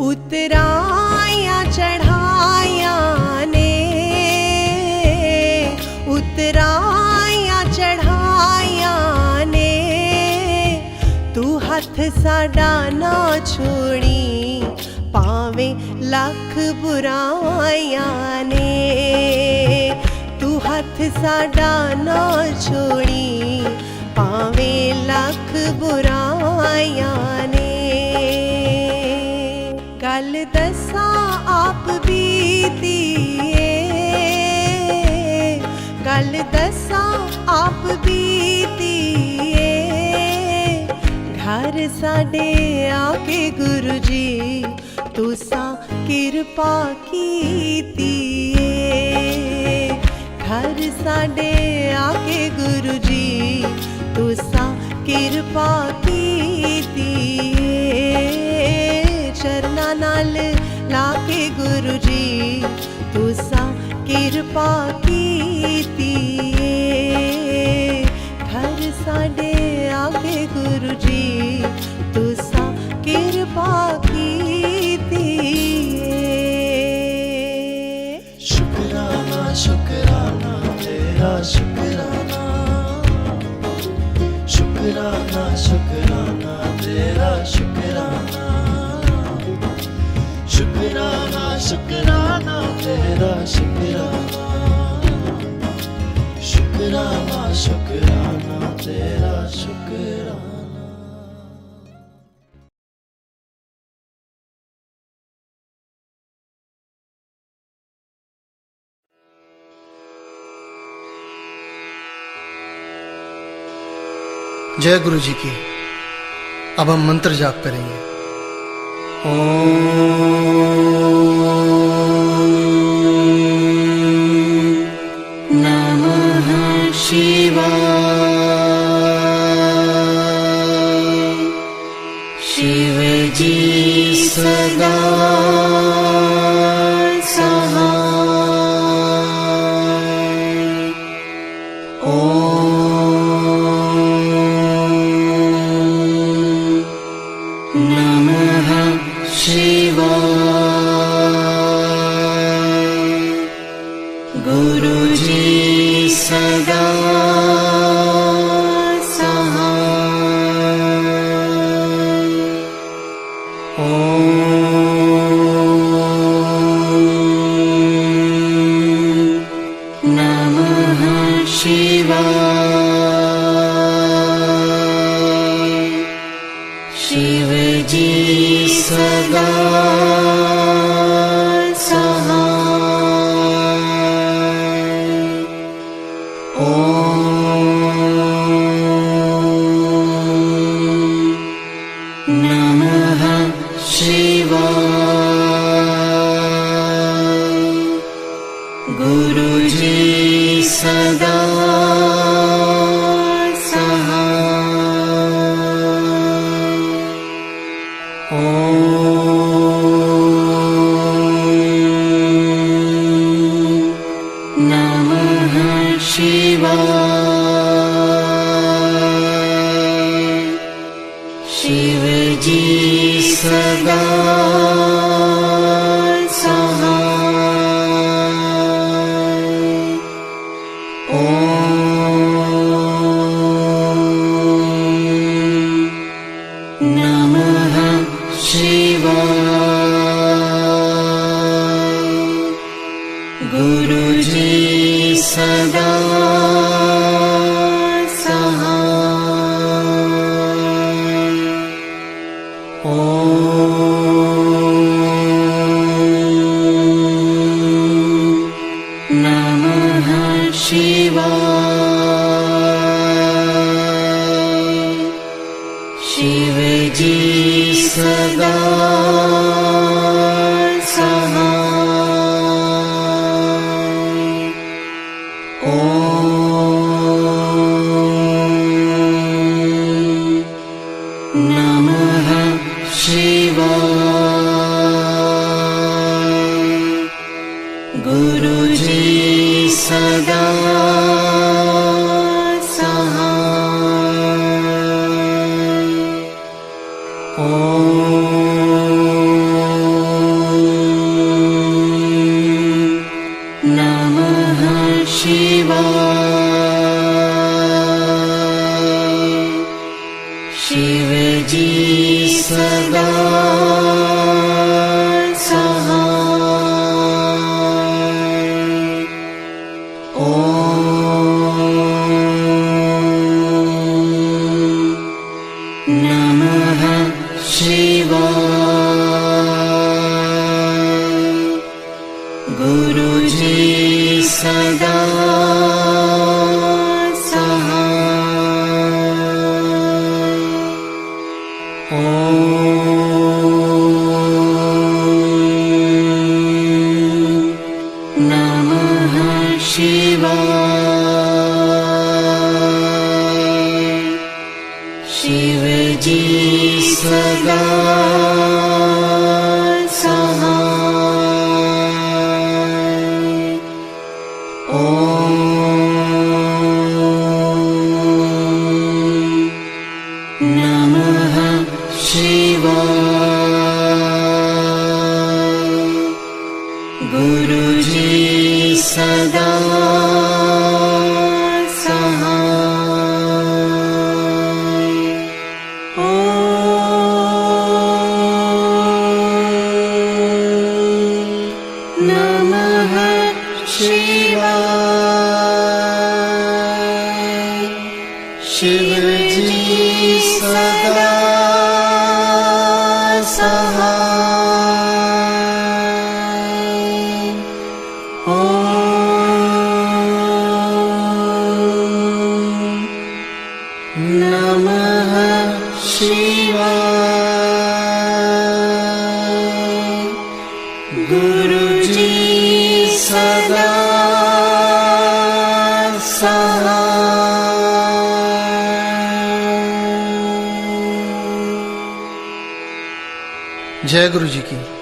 उतराया चढ़ाया ने, उतराया चढ़ाया ने, तू हथ साडा ना छोड़ी पावे लख बुराइया ने। तू हथ साडा ना छोड़ी पावे लख बुराइया ने। गल दसा आप बीतीए, गल दसा आप बीतीए। घर साडे आके गुरु जी तुसा किरपा कीतीए। घर साडे आके गुरु जी तुसा किरपा कीतीए। चरना नाल लाके गुरु जी तुसा किरपा कीतीए। घर साडे आके गुरु जी तुसा किरपा कीतीए। शुकराना शुकराना तेरा शुकराना, शुकराना शुकराना तेरा शुकराना। शुकराना शुकराना तेरा शुकराना, शुकराना शुकराना तेरा शुकराना। जय गुरु जी की। अब हम मंत्र जाप करेंगे। नमः शिवाय। शिव जी सदा शिव जी सदा नमः शिवाय। सदा शिव जी सदा सहाय। ओम नमः शिवाय। गुरु जी सदा शिव जी सदा सहाय। ओम नमः शिवाय। गुरु जी सदा शिव जी सदा सहाय। ओम नमः शिवाय। गुरु जी सदा शिव जी सदा सहाय। ओम नमः शिवाय। गुरु जी सदा शिव जी सदा सहाय। ओम नमः शिवाय। गुरु जी सदा जय गुरु जी की।